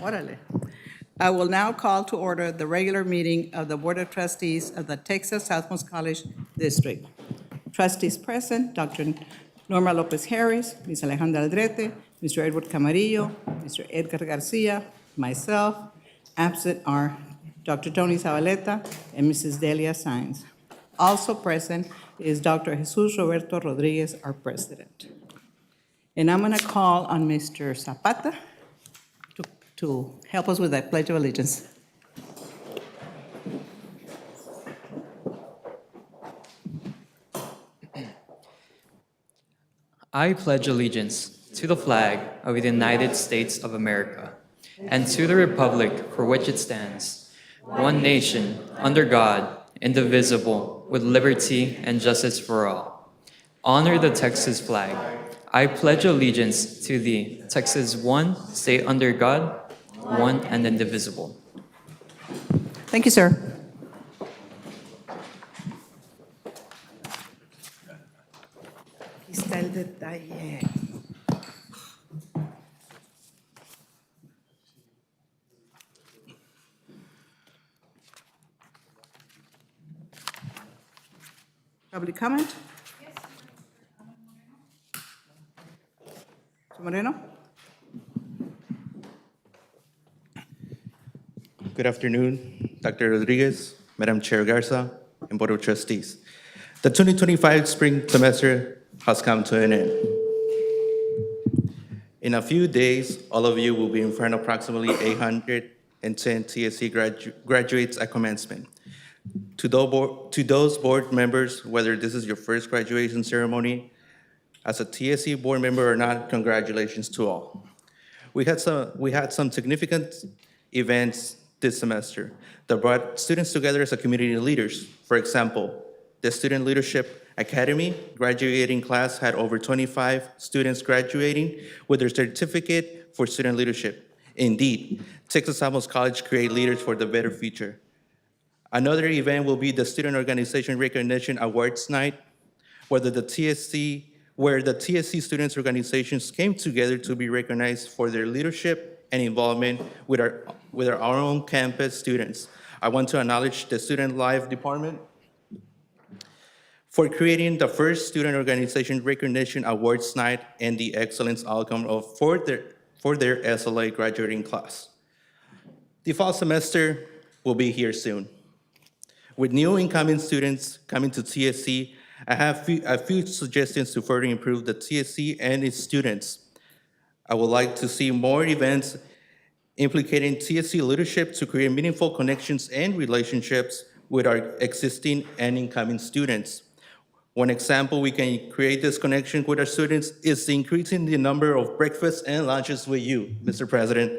Órale. I will now call to order the regular meeting of the Board of Trustees of the Texas Southmost College District. Trustees present, Dr. Norma Lopez Harris, Ms. Alejandra Aldrete, Mr. Edward Camarillo, Mr. Edgar Garcia, myself. Absent are Dr. Tony Zabaleta and Mrs. Delia Saenz. Also present is Dr. Jesus Roberto Rodriguez, our president. And I'm going to call on Mr. Zapata to help us with that Pledge of Allegiance. I pledge allegiance to the flag of the United States of America and to the republic for which it stands, one nation, under God, indivisible, with liberty and justice for all. Honor the Texas flag. I pledge allegiance to the Texas one, state under God, one and indivisible. Thank you, sir. Aquí está el detalle. Public comment? Yes. Mr. Moreno? Good afternoon, Dr. Rodriguez, Madam Chair Garza, and Board of Trustees. The 2025 spring semester has come to an end. In a few days, all of you will be in front of approximately 810 TSC graduates at commencement. To those board members, whether this is your first graduation ceremony, as a TSC board member or not, congratulations to all. We had some significant events this semester that brought students together as a community leaders. For example, the Student Leadership Academy graduating class had over 25 students graduating with their certificate for student leadership. Indeed, Texas Southmost College create leaders for the better future. Another event will be the Student Organization Recognition Awards Night, where the TSC students organizations came together to be recognized for their leadership and involvement with our own campus students. I want to acknowledge the Student Life Department for creating the first Student Organization Recognition Awards Night and the excellence outcome for their SLA graduating class. The fall semester will be here soon. With new incoming students coming to TSC, I have a few suggestions to further improve the TSC and its students. I would like to see more events implicating TSC leadership to create meaningful connections and relationships with our existing and incoming students. One example we can create this connection with our students is increasing the number of breakfasts and lunches with you, Mr. President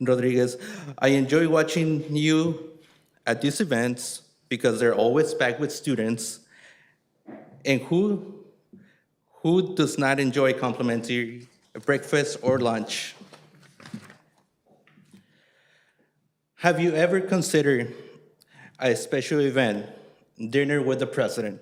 Rodriguez. I enjoy watching you at these events because they're always packed with students. And who does not enjoy complimentary breakfast or lunch? Have you ever considered a special event, dinner with the president,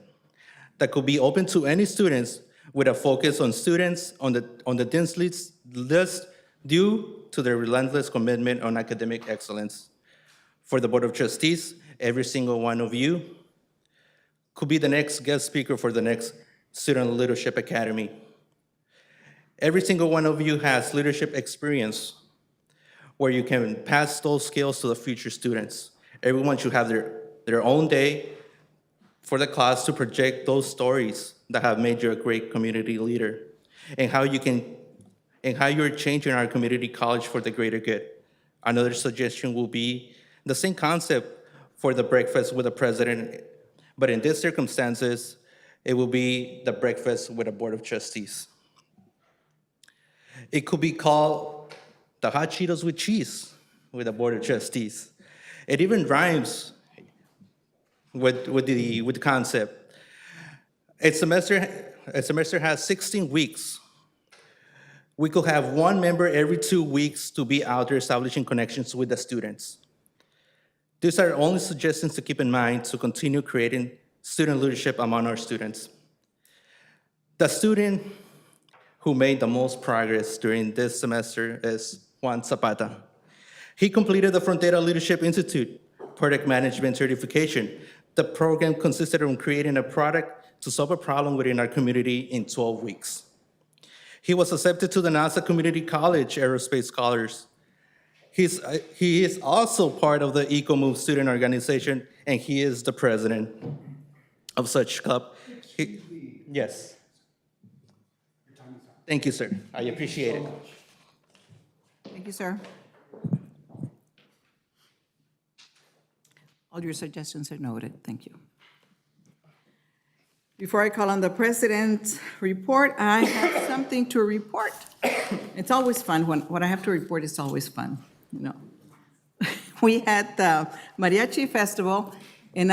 that could be open to any students with a focus on students on the dean's list due to their relentless commitment on academic excellence? For the Board of Trustees, every single one of you could be the next guest speaker for the next Student Leadership Academy. Every single one of you has leadership experience where you can pass those skills to the future students. Everyone should have their own day for the class to project those stories that have made you a great community leader and how you're changing our community college for the greater good. Another suggestion will be the same concept for the breakfast with the president, but in these circumstances, it will be the breakfast with a Board of Trustees. It could be called the hot Cheetos with cheese with the Board of Trustees. It even rhymes with the concept. A semester has 16 weeks. We could have one member every 2 weeks to be out there establishing connections with the students. These are only suggestions to keep in mind to continue creating student leadership among our students. The student who made the most progress during this semester is Juan Zapata. He completed the Frontera Leadership Institute Product Management Certification. The program consisted of creating a product to solve a problem within our community in 12 weeks. He was accepted to the NASA Community College Aerospace Scholars. He is also part of the EcoMove student organization, and he is the president of such club. Yes. Thank you, sir. I appreciate it. Thank you, sir. All your suggestions are noted. Thank you. Before I call on the president's report, I have something to report. It's always fun. When I have to report, it's always fun, you know. We had the Mariachi Festival, and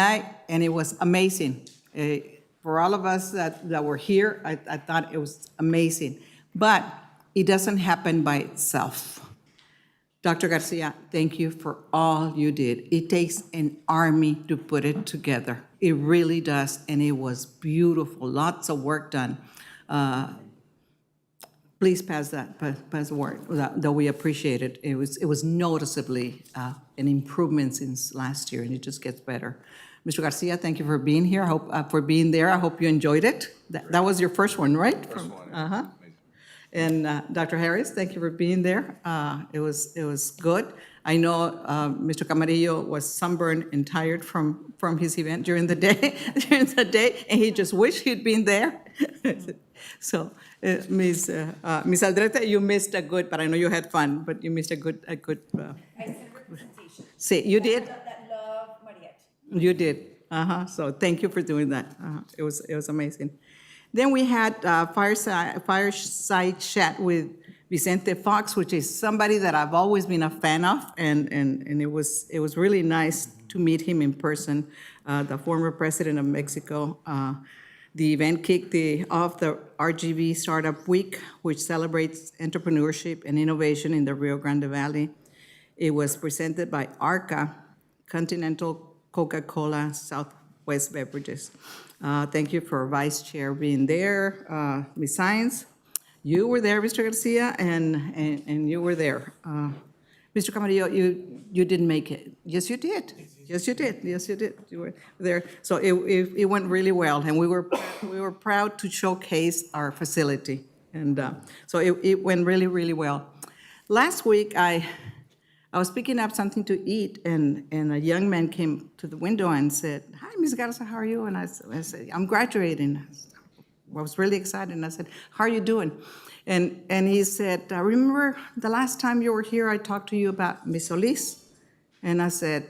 it was amazing. For all of us that were here, I thought it was amazing. But it doesn't happen by itself. Dr. Garcia, thank you for all you did. It takes an army to put it together. It really does, and it was beautiful. Lots of work done. Please pass the word that we appreciate it. It was noticeably an improvement since last year, and it just gets better. Mr. Garcia, thank you for being here. I hope for being there. I hope you enjoyed it. That was your first one, right? First one. Uh-huh. And Dr. Harris, thank you for being there. It was good. I know Mr. Camarillo was sunburned and tired from his event during the day, and he just wished he'd been there. So, Ms. Aldrete, you missed a good, but I know you had fun, but you missed a good. I sent representation. See, you did. That love mariachi. You did. So thank you for doing that. It was amazing. Then we had fireside chat with Vicente Fox, which is somebody that I've always been a fan of, and it was really nice to meet him in person, the former president of Mexico. The event kicked off the RGV Startup Week, which celebrates entrepreneurship and innovation in the Rio Grande Valley. It was presented by ARCA, Continental Coca-Cola Southwest Beverages. Thank you for Vice Chair being there. Ms. Saenz, you were there, Mr. Garcia, and you were there. Mr. Camarillo, you didn't make it. Yes, you did. Yes, you did. Yes, you did. You were there. So it went really well, and we were proud to showcase our facility, and so it went really, really well. Last week, I was picking up something to eat, and a young man came to the window and said, "Hi, Ms. Garza, how are you?" And I said, "I'm graduating." I was really excited, and I said, "How are you doing?" And he said, "I remember the last time you were here, I talked to you about Ms. Solis." And I said,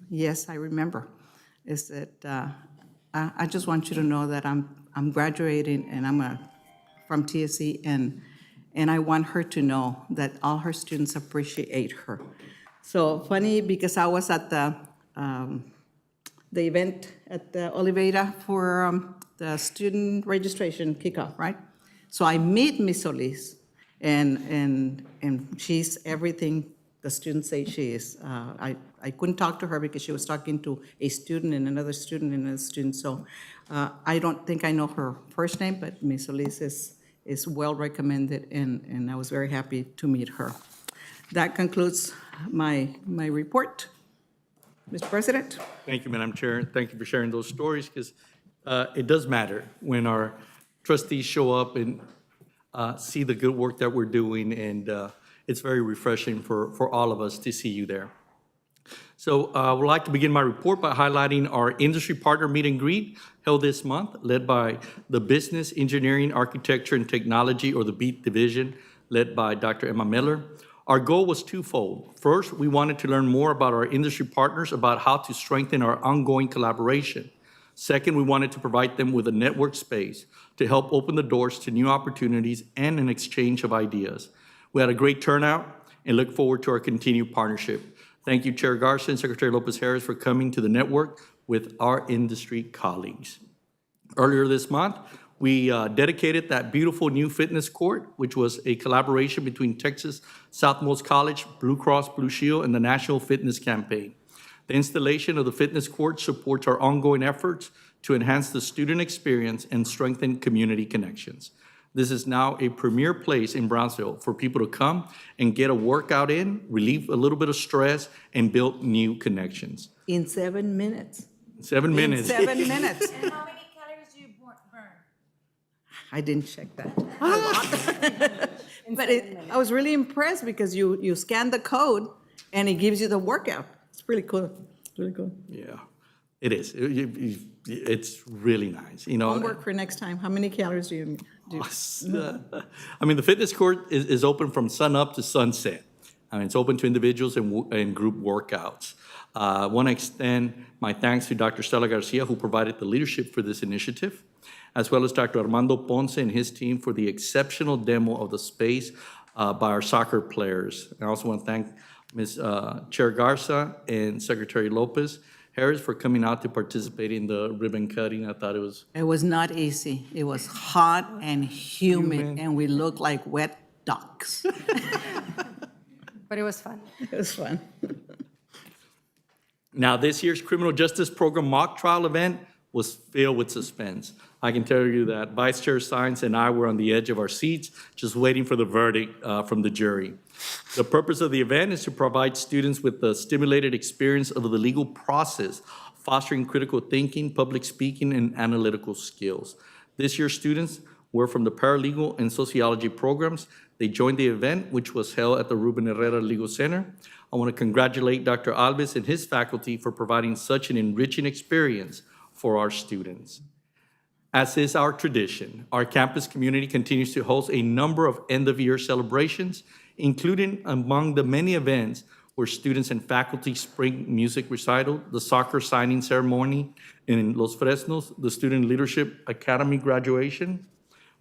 "Yes, I remember." I said, "I just want you to know that I'm graduating, and I'm from TSC, and I want her to know that all her students appreciate her." So funny, because I was at the event at the Oliveira for the student registration kickoff, right? So I meet Miss Solis, and she's everything the students say she is. I couldn't talk to her because she was talking to a student and another student and another student. So I don't think I know her first name, but Miss Solis is well recommended, and I was very happy to meet her. That concludes my report. Mr. President? Thank you, Madam Chair. Thank you for sharing those stories, because it does matter when our trustees show up and see the good work that we're doing, and it's very refreshing for all of us to see you there. So I would like to begin my report by highlighting our industry partner meet and greet held this month, led by the Business, Engineering, Architecture, and Technology, or the BEAT division, led by Dr. Emma Miller. Our goal was twofold. First, we wanted to learn more about our industry partners about how to strengthen our ongoing collaboration. Second, we wanted to provide them with a network space to help open the doors to new opportunities and an exchange of ideas. We had a great turnout and look forward to our continued partnership. Thank you, Chair Garcia and Secretary Lopez-Harris, for coming to the network with our industry colleagues. Earlier this month, we dedicated that beautiful new fitness court, which was a collaboration between Texas Southmost College, Blue Cross Blue Shield, and the National Fitness Campaign. The installation of the fitness court supports our ongoing efforts to enhance the student experience and strengthen community connections. This is now a premier place in Brownsville for people to come and get a workout in, relieve a little bit of stress, and build new connections. In 7 minutes. 7 minutes. In 7 minutes. And how many calories do you burn? I didn't check that. A lot. But I was really impressed because you scan the code and it gives you the workout. It's really cool. It's really cool. Yeah, it is. It's really nice, you know. Homework for next time. How many calories do you do? I mean, the fitness court is open from sun up to sunset. I mean, it's open to individuals and group workouts. I want to extend my thanks to Dr. Stella Garcia, who provided the leadership for this initiative, as well as Dr. Armando Ponce and his team for the exceptional demo of the space by our soccer players. I also want to thank Ms. Chair Garza and Secretary Lopez Harris for coming out to participate in the ribbon cutting. I thought it was It was not easy. It was hot and humid, and we looked like wet ducks. But it was fun. It was fun. Now, this year's Criminal Justice Program mock trial event was filled with suspense. I can tell you that Vice Chair Sines and I were on the edge of our seats, just waiting for the verdict from the jury. The purpose of the event is to provide students with the stimulated experience of the legal process, fostering critical thinking, public speaking, and analytical skills. This year's students were from the paralegal and sociology programs. They joined the event, which was held at the Ruben Herrera Legal Center. I want to congratulate Dr. Alves and his faculty for providing such an enriching experience for our students. As is our tradition, our campus community continues to host a number of end-of-year celebrations, including among the many events where students and faculty spring music recital, the soccer signing ceremony in Los Fresnos, the Student Leadership Academy graduation,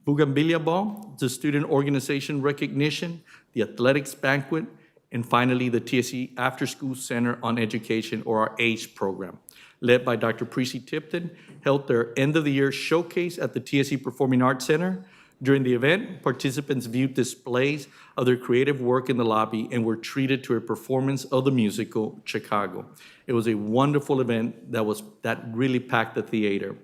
Bougainvillea Ball, the student organization recognition, the athletics banquet, and finally the TSC After School Center on Education, or our ACE program, led by Dr. Precy Tipton, held their end-of-the-year showcase at the TSC Performing Arts Center. During the event, participants viewed displays of their creative work in the lobby and were treated to a performance of the musical Chicago. It was a wonderful event that really packed the theater.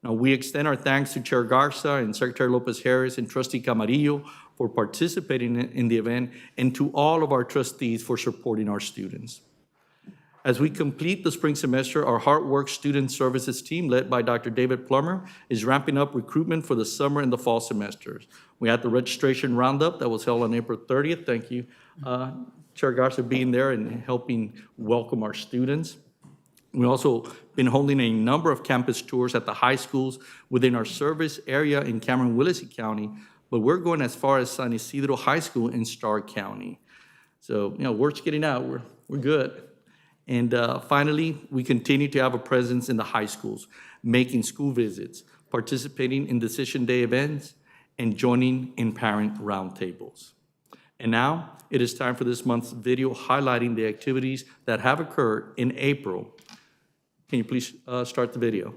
Now, we extend our thanks to Chair Garza and Secretary Lopez Harris and Trustee Camarillo for participating in the event, and to all of our trustees for supporting our students. As we complete the spring semester, our Hard Work Student Services team, led by Dr. David Plummer, is ramping up recruitment for the summer and the fall semesters. We had the registration roundup that was held on April 30th. Thank you, Chair Garza, being there and helping welcome our students. We've also been holding a number of campus tours at the high schools within our service area in Cameron-Willacy County, but we're going as far as San Isidro High School in Starr County. So, word's getting out. We're good. And finally, we continue to have a presence in the high schools, making school visits, participating in decision day events, and joining in parent roundtables. And now, it is time for this month's video highlighting the activities that have occurred in April. Can you please start the video?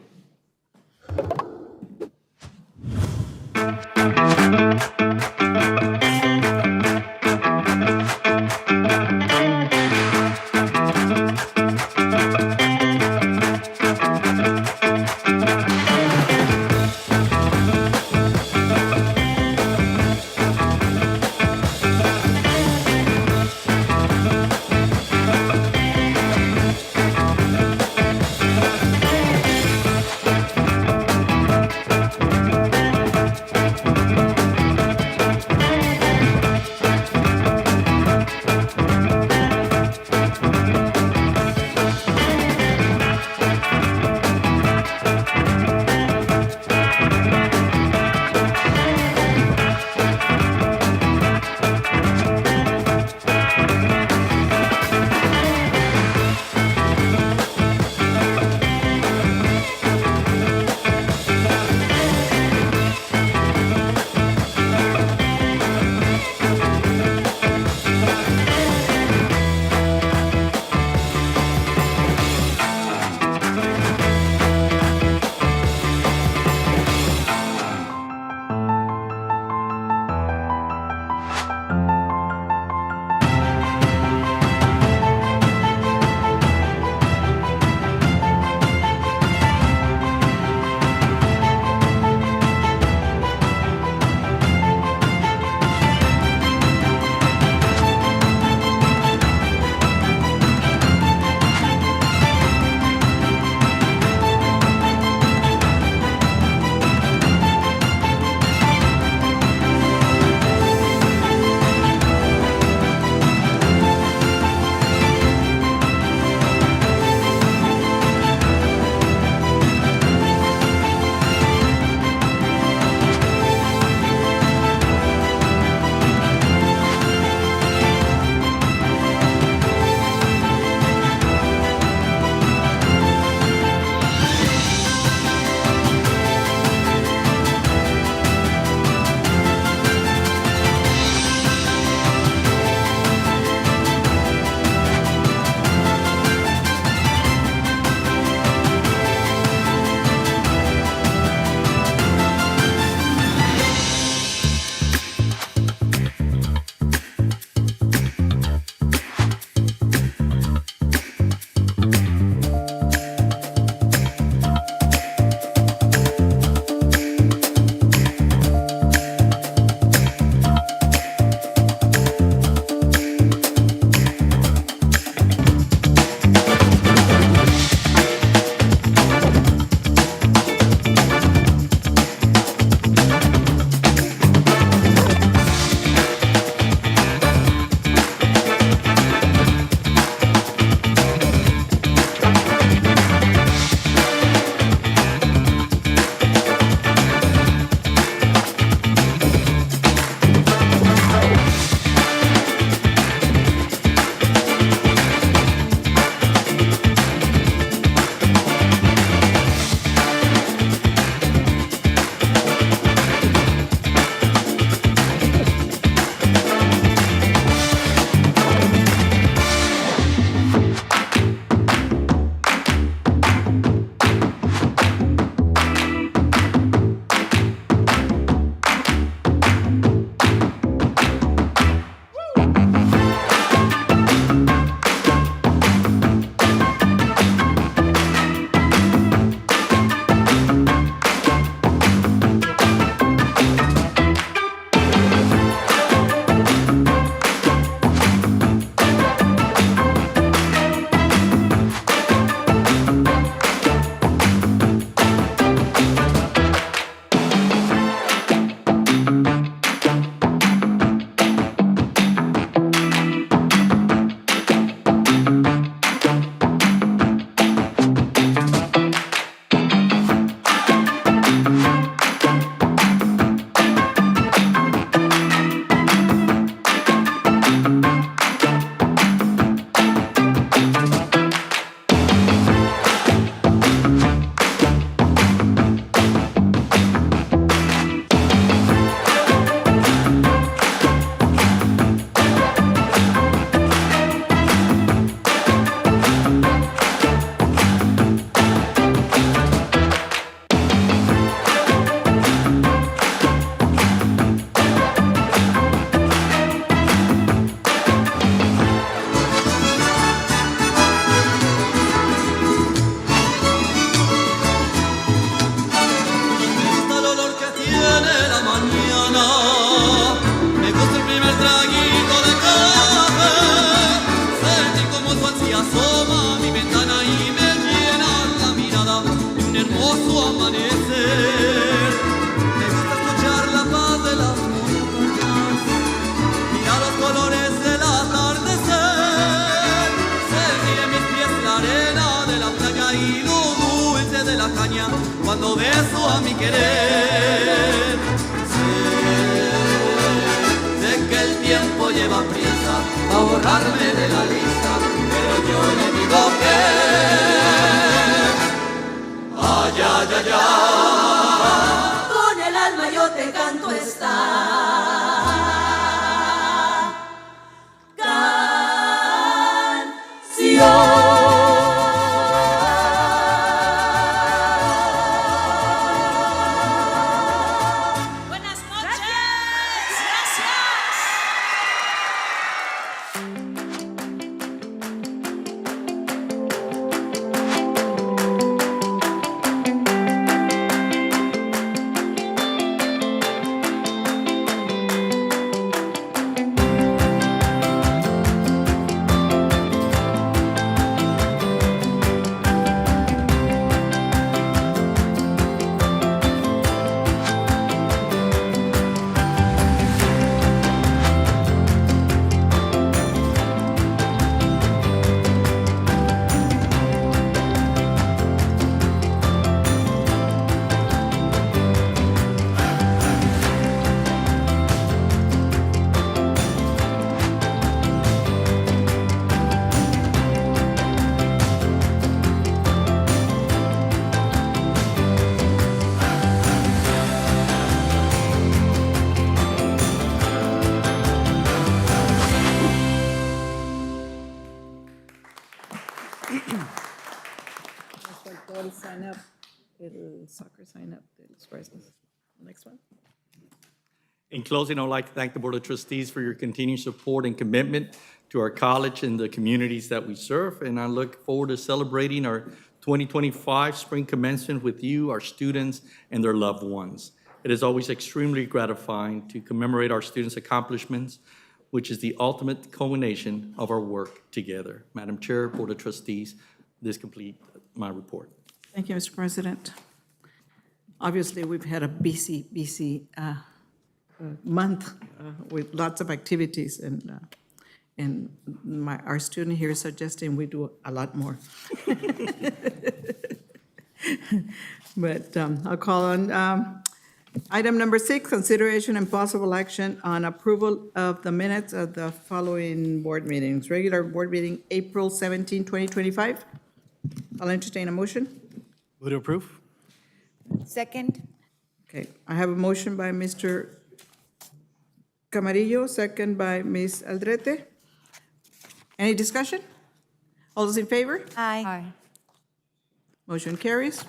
hermoso amanecer. Me gusta escuchar la paz de las montañas, mirar los colores del atardecer. Sentir en mis pies la arena de la playa y lo dulce de la caña cuando beso a mi querer. Sé que el tiempo lleva prisa a borrarme de la lista, pero yo le digo que ay, ay, ay, ay. Con el alma yo te canto esta canción. Buenas noches. Gracias. El sign up, el soccer sign up, de los Fresnos. Next one. In closing, I would like to thank the Board of Trustees for your continued support and commitment to our college and the communities that we serve. And I look forward to celebrating our 2025 spring commencement with you, our students, and their loved ones. It is always extremely gratifying to commemorate our students' accomplishments, which is the ultimate culmination of our work together. Madam Chair, Board of Trustees, this completes my report. Thank you, Mr. President. Obviously, we've had a busy month with lots of activities, and our student here is suggesting we do a lot more. But I'll call on item number 6, consideration and possible action on approval of the minutes of the following board meetings. Regular board meeting, April 17, 2025. I'll entertain a motion. Move to approve. Second. Okay, I have a motion by Mr. Camarillo, second by Ms. Aldrete. Any discussion? All those in favor? Aye. Motion carries.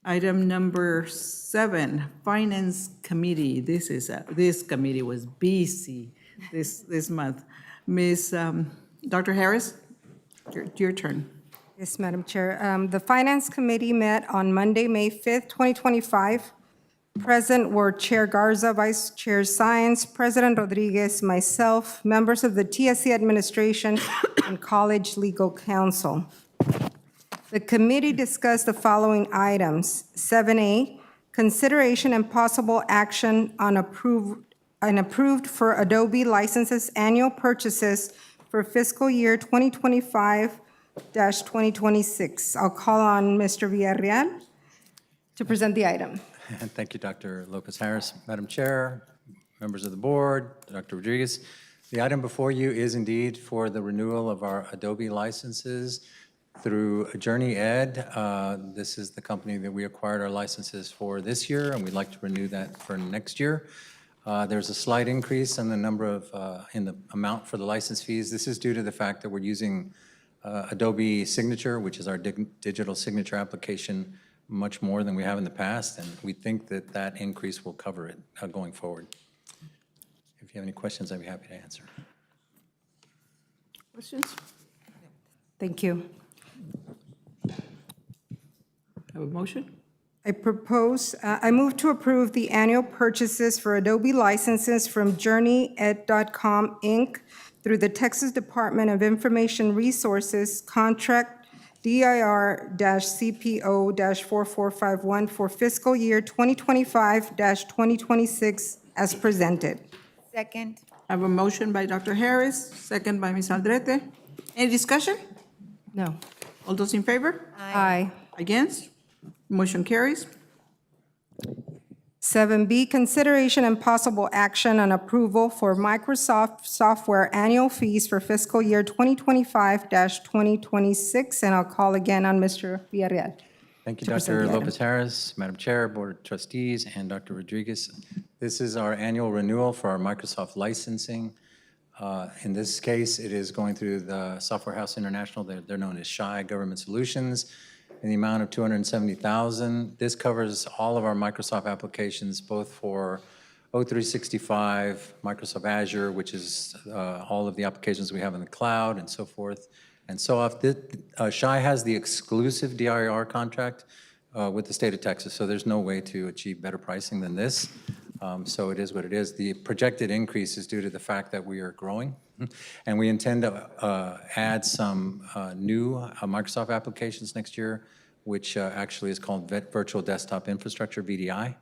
Item number 7, Finance Committee. This committee was busy this month. Ms. Dr. Harris, your turn. Yes, Madam Chair. The Finance Committee met on Monday, May 5th, 2025. Present were Chair Garza, Vice Chair Science, President Rodriguez, myself, members of the TSC administration, and College Legal Counsel. The committee discussed the following items. 7A, consideration and possible action on approved for Adobe licenses annual purchases for fiscal year 2025-2026. I'll call on Mr. Villarreal to present the item. And thank you, Dr. Lopez-Harris. Madam Chair, members of the board, Dr. Rodriguez, the item before you is indeed for the renewal of our Adobe licenses through Journey Ed. This is the company that we acquired our licenses for this year, and we'd like to renew that for next year. There's a slight increase in the number of, in the amount for the license fees. This is due to the fact that we're using Adobe Signature, which is our digital signature application, much more than we have in the past, and we think that that increase will cover it going forward. If you have any questions, I'd be happy to answer. Questions? Thank you. Have a motion? I move to approve the annual purchases for Adobe licenses from JourneyEd.com, Inc. through the Texas Department of Information Resources contract DIR-CPO-4451 for fiscal year 2025-2026 as presented. Second. I have a motion by Dr. Harris, second by Ms. Aldrete. Any discussion? No. All those in favor? Aye. Against? Motion carries. 7B, consideration and possible action on approval for Microsoft software annual fees for fiscal year 2025-2026. And I'll call again on Mr. Villarreal. Thank you, To present Dr. the item. Lopez Harris, Madam Chair, Board of Trustees, and Dr. Rodriguez. This is our annual renewal for our Microsoft licensing. In this case, it is going through the Software House International. They're known as SHI Government Solutions, in the amount of $270,000. This covers all of our Microsoft applications, both for O365, Microsoft Azure, which is all of the applications we have in the cloud and so forth. And so SHI has the exclusive DIR contract with the state of Texas, so there's no way to achieve better pricing than this. So it is what it is. The projected increase is due to the fact that we are growing, and we intend to add some new Microsoft applications next year, which actually is called Virtual Desktop Infrastructure, VDI,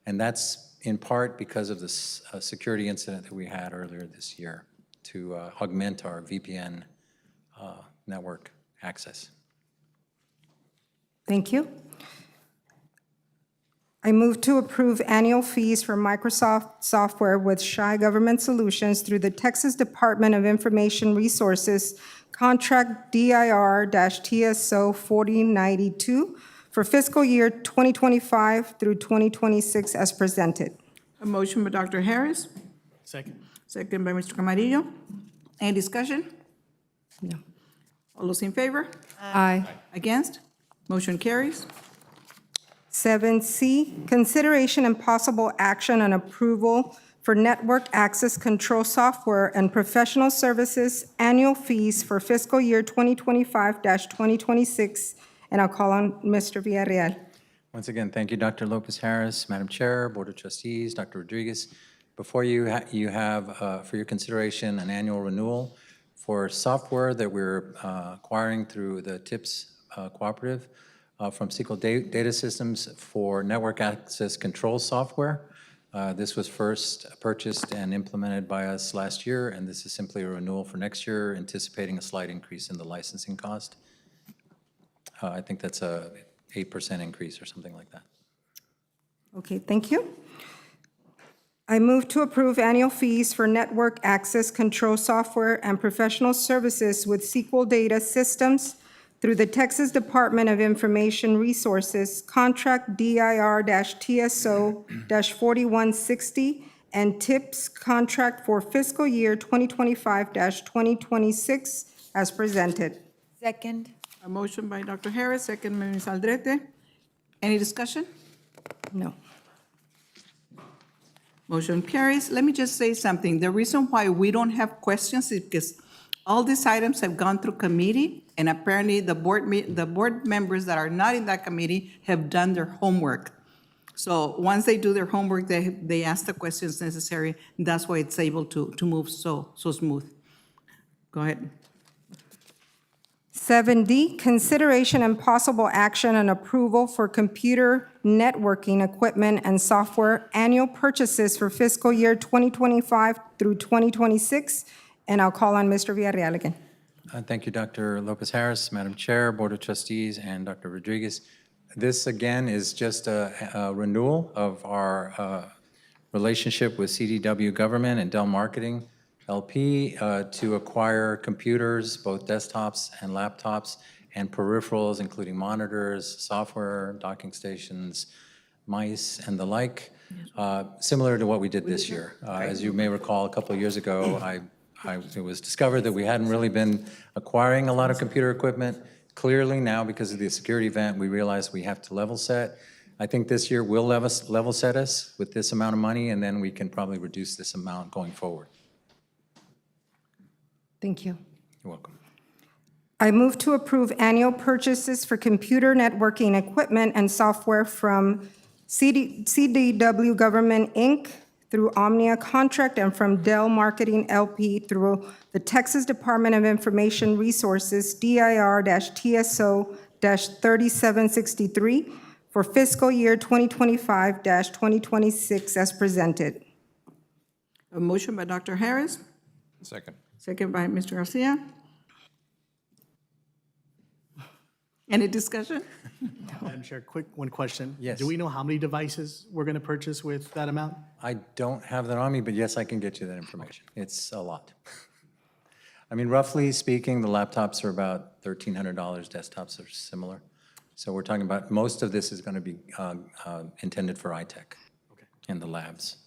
and that's in part because of this security incident that we had earlier this year to augment our VPN network access. Thank you. I move to approve annual fees for Microsoft software with SHI Government Solutions through the Texas Department of Information Resources, contract DIR-TSO 4092 for fiscal year 2025 through 2026 as presented. A motion by Dr. Harris, Second. second by Mr. Camarillo. Any discussion? No. All those in favor? Aye. Against? Motion carries. 7C, consideration and possible action on approval for network access control software and professional services annual fees for fiscal year 2025-2026. And I'll call on Mr. Villarreal. Once again, thank you, Dr. Lopez Harris, Madam Chair, Board of Trustees, Dr. Rodriguez. Before you, you have for your consideration an annual renewal for software that we're acquiring through the TIPS cooperative from SQL Data Systems for network access control software. This was first purchased and implemented by us last year, and this is simply a renewal for next year, anticipating a slight increase in the licensing cost. I think that's a 8% increase or something like that. Okay, thank you. I move to approve annual fees for network access control software and professional services with SQL Data Systems through the Texas Department of Information Resources, contract DIR-TSO 4160, and TIPS contract for fiscal year 2025-2026 as presented. Second. A motion by Dr. Harris, second by Ms. Aldrete. Any discussion? No. Motion carries. Let me just say something. The reason why we don't have questions is because all these items have gone through committee, and apparently the board members that are not in that committee have done their homework. So once they do their homework, they ask the questions necessary, and that's why it's able to move so smooth. Go ahead. 7D, consideration and possible action on approval for computer networking equipment and software annual purchases for fiscal year 2025 through 2026. And I'll call on Mr. Villarreal again. Thank you, Dr. Lopez Harris, Madam Chair, Board of Trustees, and Dr. Rodriguez. This, again, is just a renewal of our relationship with CDW Government and Dell Marketing LP to acquire computers, both desktops and laptops, and peripherals, including monitors, software, docking stations, mice, and the like, similar to what we did this year. As you may recall, a couple of years ago, it was discovered that we hadn't really been acquiring a lot of computer equipment. Clearly now, because of the security event, we realized we have to level set. I think this year will level set us with this amount of money, and then we can probably reduce this amount going forward. Thank you. You're welcome. I move to approve annual purchases for computer networking equipment and software from CDW Government, Inc. through Omnia Contract and from Dell Marketing LP through the Texas Department of Information Resources, DIR-TSO-3763 for fiscal year 2025-2026 as presented. A motion by Dr. Harris, Second. second by Mr. Garcia. Any discussion? Madam Chair, one question. Yes. Do we know how many devices we're going to purchase with that amount? I don't have that on me, but yes, I can get you that information. It's a lot. I mean, roughly speaking, the laptops are about $1,300. Desktops are similar. So we're talking about, most of this is going to be intended for iTech in the labs.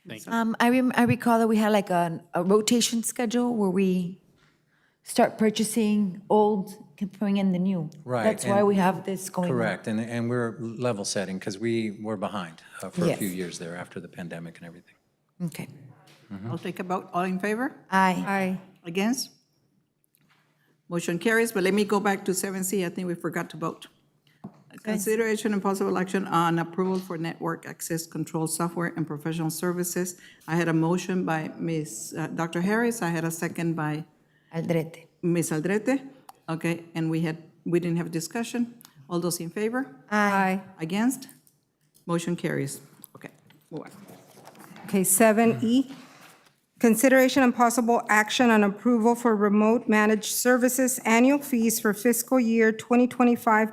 Thank you. I recall that we had like a rotation schedule where we start purchasing old, bring in the new. Right, That's why and- we have this going on. Correct, and we're level setting because we were behind for a Yes. few years there after the pandemic and everything. Okay. I'll take a vote. All in favor? Aye. Aye. Against? Motion carries, but let me go back to 7C. I think we forgot to vote. Consideration and possible action on approval for network access control software and professional services. I had a motion by Dr. Harris. I had a second by Aldrete. Ms. Aldrete. Okay, and we didn't have discussion. All those in favor? Aye. Against? Motion carries. Okay, move on. Okay, 7E, consideration and possible action on approval for remote managed services annual fees for fiscal year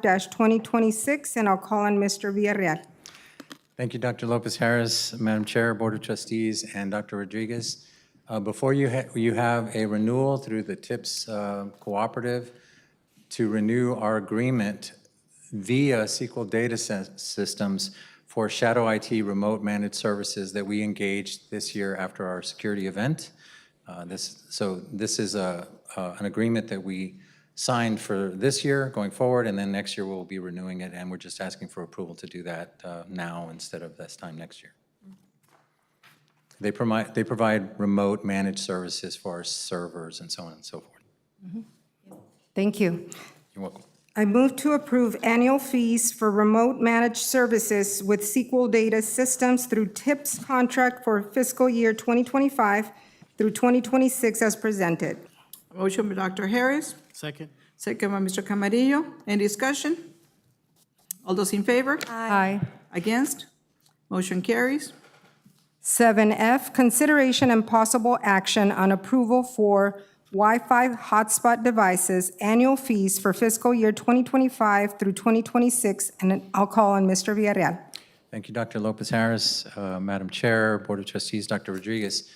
2025-2026, and I'll call on Mr. Villarreal. Thank you, Dr. Lopez Harris, Madam Chair, Board of Trustees, and Dr. Rodriguez. Before you, you have a renewal through the TIPS Cooperative to renew our agreement via SQL Data Systems for Shadow IT remote managed services that we engaged this year after our security event. This is an agreement that we signed for this year going forward, and then next year we'll be renewing it, and we're just asking for approval to do that now instead of this time next year. They provide remote managed services for our servers and so on and so forth. Thank you. You're welcome. I move to approve annual fees for remote managed services with SQL Data Systems through TIPS contract for fiscal year 2025 through 2026 as presented. Motion by Dr. Harris, Second? second by Mr. Camarillo. Any discussion? All those in favor? Aye. Against? Motion carries. 7F, consideration and possible action on approval for Wi-Fi hotspot devices, annual fees for fiscal year 2025 through 2026, and I'll call on Mr. Villarreal. Thank you, Dr. Lopez Harris, Madam Chair, Board of Trustees, Dr. Rodriguez.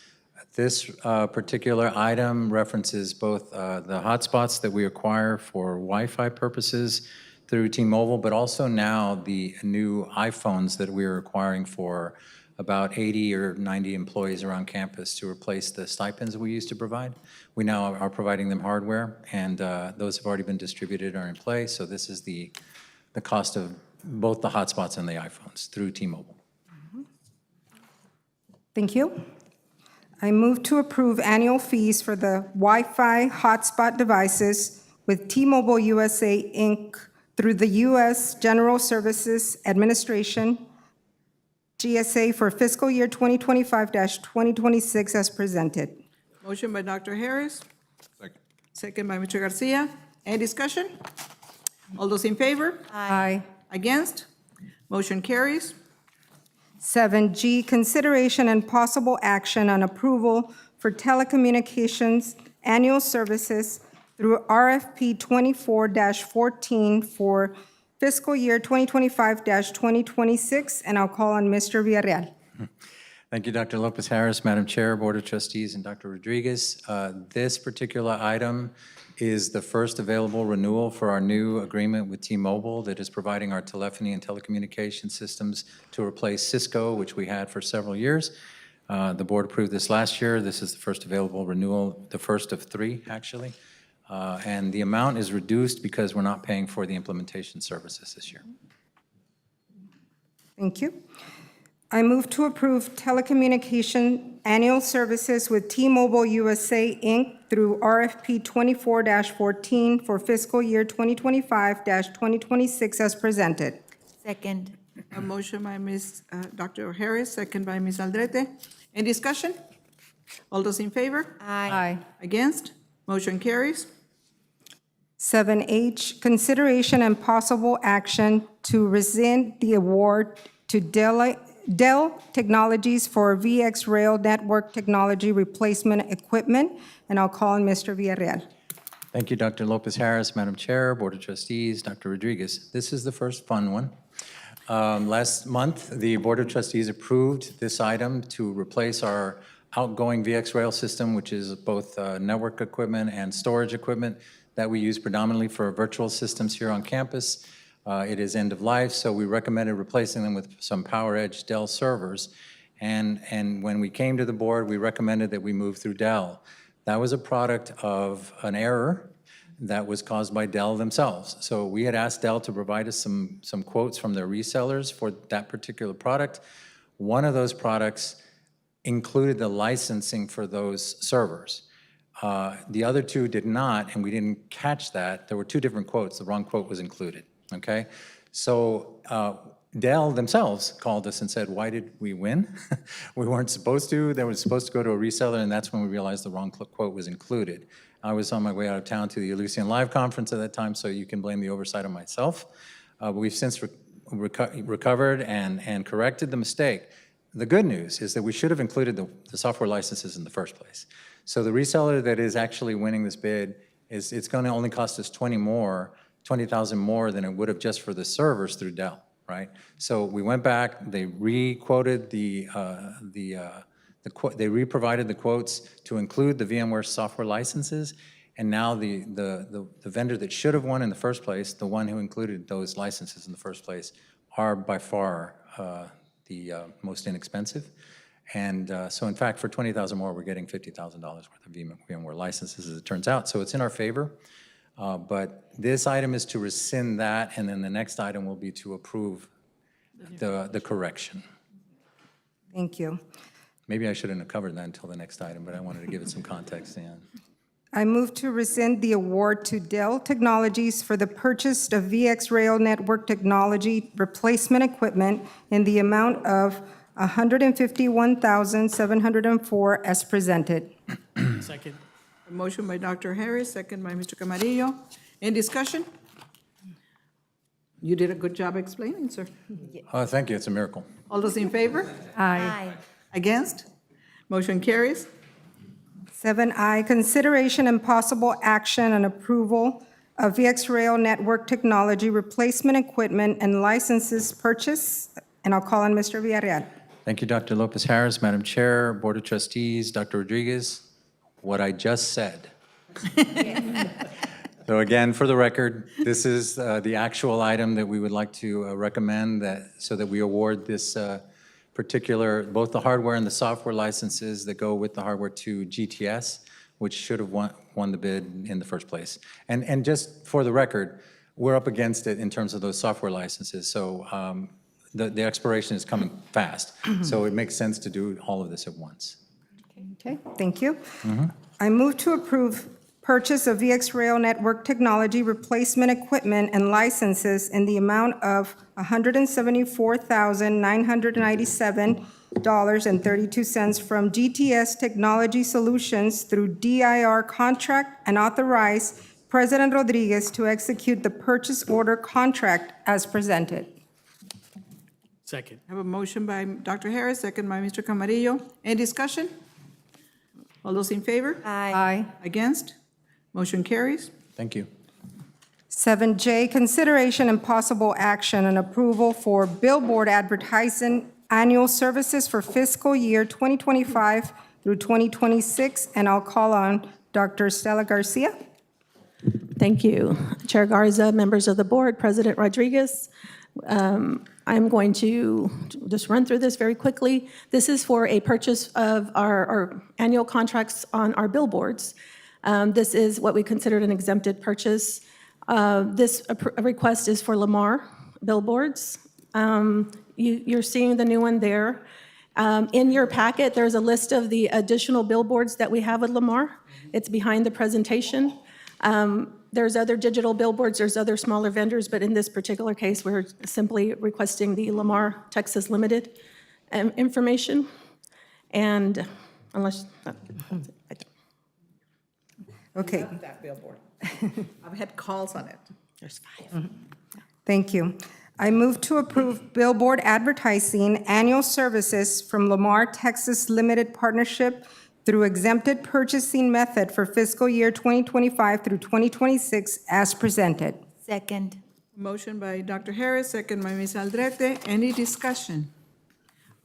This particular item references both the hotspots that we acquire for Wi-Fi purposes through T-Mobile, but also now the new iPhones that we're acquiring for about 80 or 90 employees around campus to replace the stipends we used to provide. We now are providing them hardware, and those have already been distributed, are in play, so this is the cost of both the hotspots and the iPhones through T-Mobile. Thank you. I move to approve annual fees for the Wi-Fi hotspot devices with T-Mobile USA, Inc. through the U.S. General Services Administration, GSA, for fiscal year 2025-2026 as presented. Motion by Dr. Harris. Second. Second by Mr. Garcia. Any discussion? All those in favor? Aye. Against? Motion carries. 7G, consideration and possible action on approval for telecommunications annual services through RFP 24-14 for fiscal year 2025-2026, and I'll call on Mr. Villarreal. Thank you, Dr. Lopez Harris, Madam Chair, Board of Trustees, and Dr. Rodriguez. This particular item is the first available renewal for our new agreement with T-Mobile that is providing our telephony and telecommunication systems to replace Cisco, which we had for several years. The board approved this last year. This is the first available renewal, the first of three, actually. And the amount is reduced because we're not paying for the implementation services this year. Thank you. I move to approve telecommunication annual services with T-Mobile USA, Inc. through RFP 24-14 for fiscal year 2025-2026 as presented. Second. A motion by Dr. Harris, second by Ms. Aldrete. Any discussion? All those in favor? Aye. Against? Motion carries. 7H, consideration and possible action to rescind the award to Dell Technologies for VX Rail Network Technology Replacement Equipment, and I'll call on Mr. Villarreal. Thank you, Dr. Lopez Harris, Madam Chair, Board of Trustees, Dr. Rodriguez. This is the first fun one. Last month, the Board of Trustees approved this item to replace our outgoing VX Rail system, which is both network equipment and storage equipment that we use predominantly for virtual systems here on campus. It is end of life, so we recommended replacing them with some PowerEdge Dell servers. And when we came to the board, we recommended that we move through Dell. That was a product of an error that was caused by Dell themselves. So we had asked Dell to provide us some quotes from their resellers for that particular product. One of those products included the licensing for those servers. The other two did not, and we didn't catch that. There were two different quotes. The wrong quote was included, okay? So Dell themselves called us and said, why did we win? We weren't supposed to. They were supposed to go to a reseller, and that's when we realized the wrong quote was included. I was on my way out of town to the Elysian Live conference at that time, so you can blame the oversight on myself. But we've since recovered and corrected the mistake. The good news is that we should have included the software licenses in the first place. So the reseller that is actually winning this bid, it's going to only cost us $20,000 more than it would have just for the servers through Dell, right? So we went back, they re-quoted they re-provided the quotes to include the VMware software licenses, and now the vendor that should have won in the first place, the one who included those licenses in the first place, are by far the most inexpensive. And so in fact, for $20,000 more, we're getting $50,000 worth of VMware licenses, as it turns out. So it's in our favor. But this item is to rescind that, and then the next item will be to approve the correction. Thank you. Maybe I shouldn't have covered that until the next item, but I wanted to give it some context. Yeah. I move to rescind the award to Dell Technologies for the purchase of VX Rail Network Technology replacement equipment in the amount of $151,704 as presented. Second. A motion by Dr. Harris, second by Mr. Camarillo. Any discussion? You did a good job explaining, sir. Oh, thank you. It's a miracle. All those in favor? Aye. Against? Motion carries. 7I, consideration and possible action on approval of VX Rail Network Technology replacement equipment and licenses purchase, and I'll call on Mr. Villarreal. Thank you, Dr. Lopez Harris, Madam Chair, Board of Trustees, Dr. Rodriguez. What I just said. So again, for the record, this is the actual item that we would like to recommend so that we award this particular, both the hardware and the software licenses that go with the hardware to GTS, which should have won the bid in the first place. And just for the record, we're up against it in terms of those software licenses. So the expiration is coming fast. So it makes sense to do all of this at once. Okay, thank you. I move to approve purchase of VX Rail Network Technology replacement equipment and licenses in the amount of $174,997.32 from GTS Technology Solutions through DIR contract, and authorize President Rodriguez to execute the purchase order contract as presented. Second. I have a motion by Dr. Harris, second by Mr. Camarillo. Any discussion? All those in favor? Aye. Against? Motion carries. Thank you. 7J, consideration and possible action and approval for billboard advertising annual services for fiscal year 2025 through 2026, and I'll call on Dr. Stella Garcia. Thank you. Chair Garza, members of the board, President Rodriguez. I'm going to just run through this very quickly. This is for a purchase of our annual contracts on our billboards. This is what we considered an exempted purchase. This request is for Lamar billboards. You're seeing the new one there. In your packet, there's a list of the additional billboards that we have at Lamar. It's behind the presentation. There's other digital billboards, there's other smaller vendors, but in this particular case, we're simply requesting the Lamar, Texas Limited information. And unless, Okay, That billboard. I've had calls on it. there's 5. thank you. I move to approve billboard advertising annual services from Lamar, Texas Limited Partnership through exempted purchasing method for fiscal year 2025 through 2026 as presented. Second. Motion by Dr. Harris, second by Ms. Aldrete. Any discussion?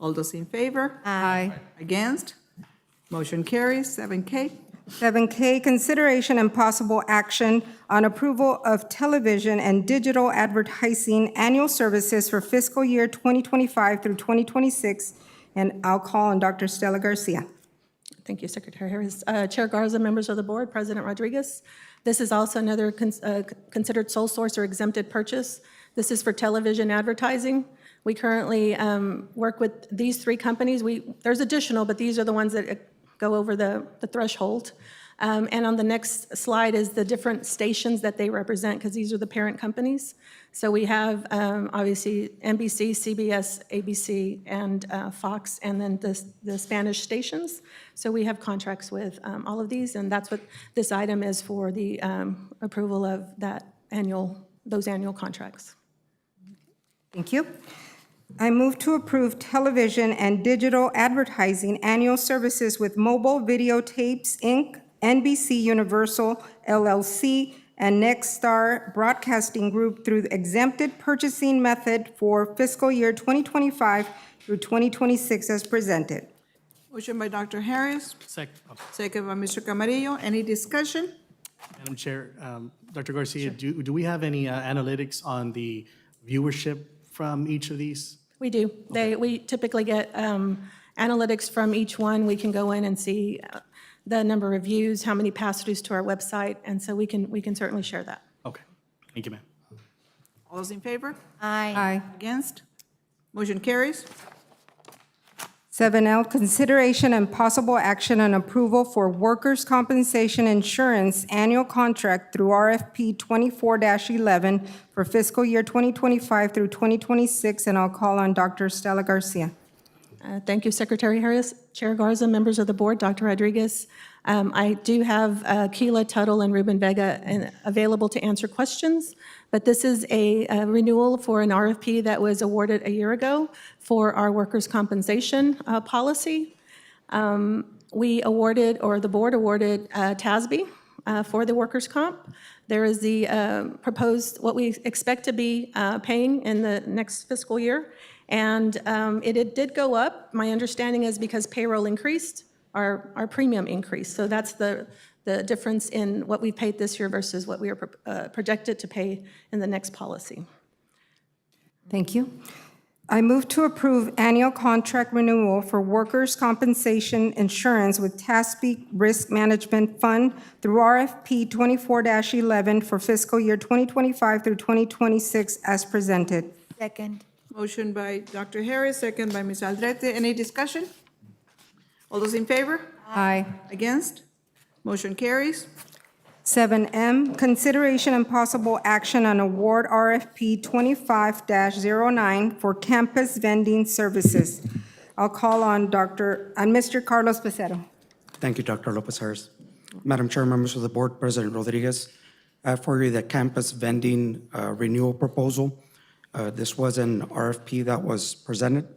All those in favor? Aye. Against? Motion carries. 7K. 7K, consideration and possible action on approval of television and digital advertising annual services for fiscal year 2025 through 2026. And I'll call on Dr. Stella Garcia. Thank you, Secretary Harris. Chair Garza, members of the board, President Rodriguez. This is also another considered sole source or exempted purchase. This is for television advertising. We currently work with these 3 companies. There's additional, but these are the ones that go over the threshold. And on the next slide is the different stations that they represent, because these are the parent companies. So we have, obviously, NBC, CBS, ABC, and Fox, and then the Spanish stations. So we have contracts with all of these, and that's what this item is for, the approval of those annual contracts. Thank you. I move to approve television and digital advertising annual services with Mobile Videotapes, Inc., NBC Universal, LLC, and Nexstar Broadcasting Group through the exempted purchasing method for fiscal year 2025 through 2026 as presented. Motion by Dr. Harris, Second. second by Mr. Camarillo. Any discussion? Madam Chair, Dr. Garcia, do we have any analytics on the viewership from each of these? We do. We typically get analytics from each one. We can go in and see the number of views, how many pass-throughs to our website, and so we can certainly share that. Okay, thank you, ma'am. All those in favor? Aye. Against? Motion carries. 7L, consideration and possible action on approval for workers' compensation insurance annual contract through RFP 24-11 for fiscal year 2025 through 2026, and I'll call on Dr. Stella Garcia. Thank you, Secretary Harris. Chair Garza, members of the board, Dr. Rodriguez. I do have Keila Tuttle and Ruben Vega available to answer questions, but this is a renewal for an RFP that was awarded a year ago for our workers' compensation policy. We awarded, or the board awarded, TASB for the workers' comp. There is the proposed, what we expect to be paying in the next fiscal year. And it did go up. My understanding is because payroll increased, our premium increased. So that's the difference in what we paid this year versus what we are projected to pay in the next policy. Thank you. I move to approve annual contract renewal for workers' compensation insurance with TASB Risk Management Fund through RFP 24-11 for fiscal year 2025 through 2026 as presented. Second. Motion by Dr. Harris, second by Ms. Aldrete. Any discussion? All those in favor? Aye. Against? Motion carries. 7M, consideration and possible action on award RFP 25-09 for campus vending services. I'll call on Mr. Carlos Pecero. Thank you, Dr. Lopez Harris. Madam Chair, members of the board, President Rodriguez, I have for you the campus vending renewal proposal. This was an RFP that was presented.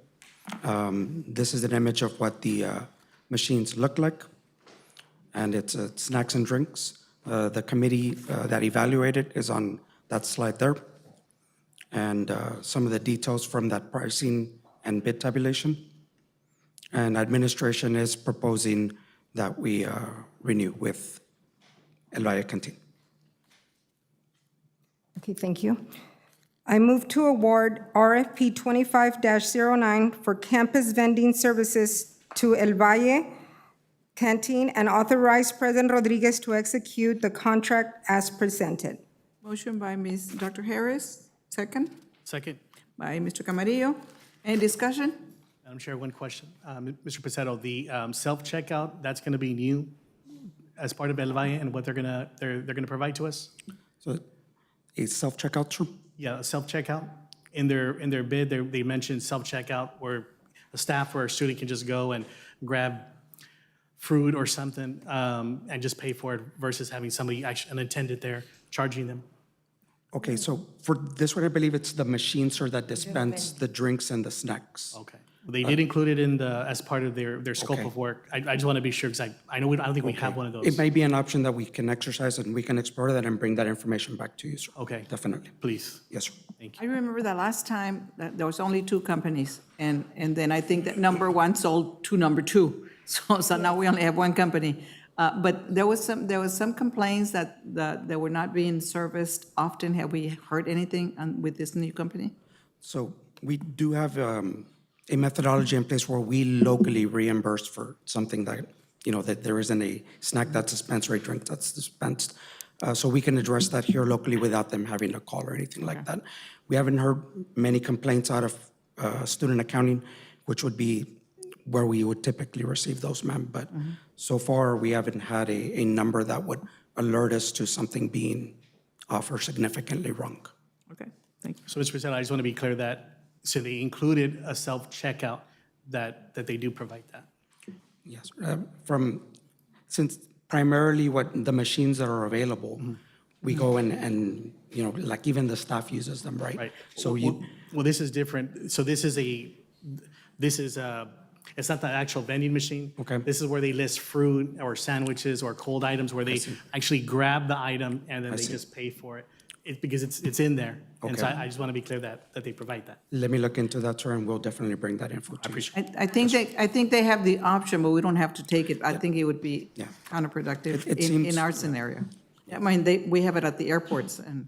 This is an image of what the machines look like, and it's snacks and drinks. The committee that evaluated is on that slide there, and some of the details from that pricing and bid tabulation. And administration is proposing that we renew with El Valle Canteen. Okay, thank you. I move to award RFP 25-09 for campus vending services to El Valle Canteen and authorize President Rodriguez to execute the contract as presented. Motion by Dr. Harris, second Second. by Mr. Camarillo. Any discussion? Madam Chair, one question. Mr. Pacetto, the self-checkout, that's going to be new as part of El Valle and what they're gonna provide to us? So a self-checkout, sir? Yeah, a self-checkout. In their bid, they mentioned self-checkout where a staff or a student can just go and grab fruit or something and just pay for it versus having somebody, an attendant there charging them. Okay, so for this one, I believe it's the machines, sir, that dispense the drinks and the snacks. Okay. They did include it in as part of their scope Okay. of work. I just want to be sure because I know, I don't think we have one of It those. may be an option that we can exercise, and we can explore that and bring that information back to you, sir. Okay. Definitely. Please. Yes, sir. Thank I remember the last time that there was only two companies, and then I think that number one sold to number two. So now we only have one company. But there was some complaints that they were not being serviced often. Have we heard anything with this new company? So we do have a methodology in place where we locally reimburse for something that, that there isn't a snack that's dispensed or a drink that's dispensed. So we can address that here locally without them having a call or anything like that. We haven't heard many complaints out of student accounting, which would be where we would typically receive those, ma'am. But so far, we haven't had a number that would alert us to something being off or significantly wrong. Okay, thank you. So, Mr. President, I just want to be clear that, so they included a self-checkout that they do provide that. Yes, since primarily what the machines that are available, we go and, like even the staff uses them, right? Right. So Well, this is different. So this is it's not the actual vending machine. Okay. This is where they list fruit or sandwiches or cold items where they actually grab the item and then they see. just pay for it. Because it's in there. And so Okay. I just want to be clear that they provide that. let me look into that, sir, and we'll definitely bring that info to you. I think they have the option, but we don't have to take it. I think it would be Yeah. counterproductive It in seems- our scenario. I mean, we have it at the airports, and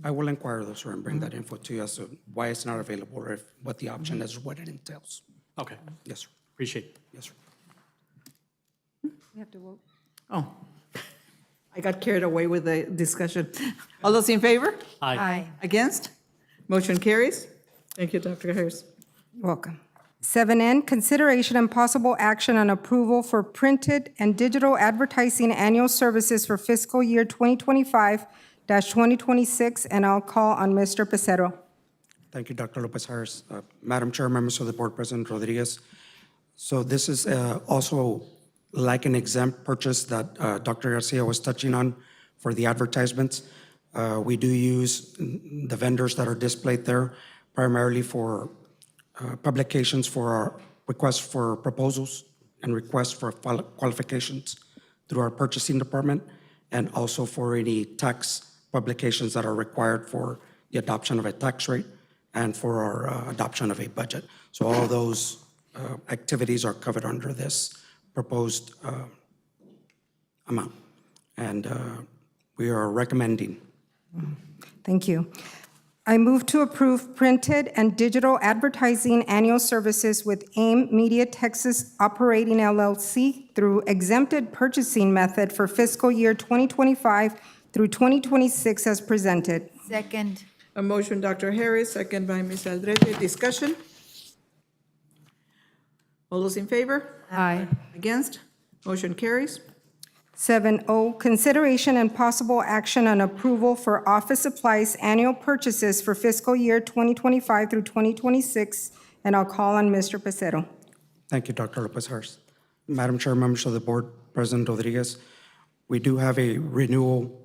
I will inquire though, sir, and bring that info to you as to why it's not available or what the option is, what it entails. Okay, Yes, sir. appreciate it. Yes, sir. We have to vote. oh, I got carried away with the discussion. All those in favor? Aye. Against? Motion carries. Thank you, Dr. Harris. Welcome. 7N, consideration and possible action on approval for printed and digital advertising annual services for fiscal year 2025-2026, and I'll call on Mr. Pacero. Thank you, Dr. Lopez Harris. Madam Chair, members of the board, President Rodriguez. So this is also like an exempt purchase that Dr. Garcia was touching on for the advertisements. We do use the vendors that are displayed there primarily for publications for our requests for proposals and requests for qualifications through our purchasing department, and also for any tax publications that are required for the adoption of a tax rate and for our adoption of a budget. So all of those activities are covered under this proposed amount. And we are recommending. Thank you. I move to approve printed and digital advertising annual services with AIM Media Texas Operating LLC through exempted purchasing method for fiscal year 2025 through 2026 as presented. Second. A motion, Dr. Harris, second by Ms. Aldrete. Discussion? All those in favor? Aye. Against? Motion carries. 7O, consideration and possible action on approval for office supplies annual purchases for fiscal year 2025 through 2026, and I'll call on Mr. Pacero. Thank you, Dr. Lopez Harris. Madam Chair, members of the board, President Rodriguez, we do have a renewal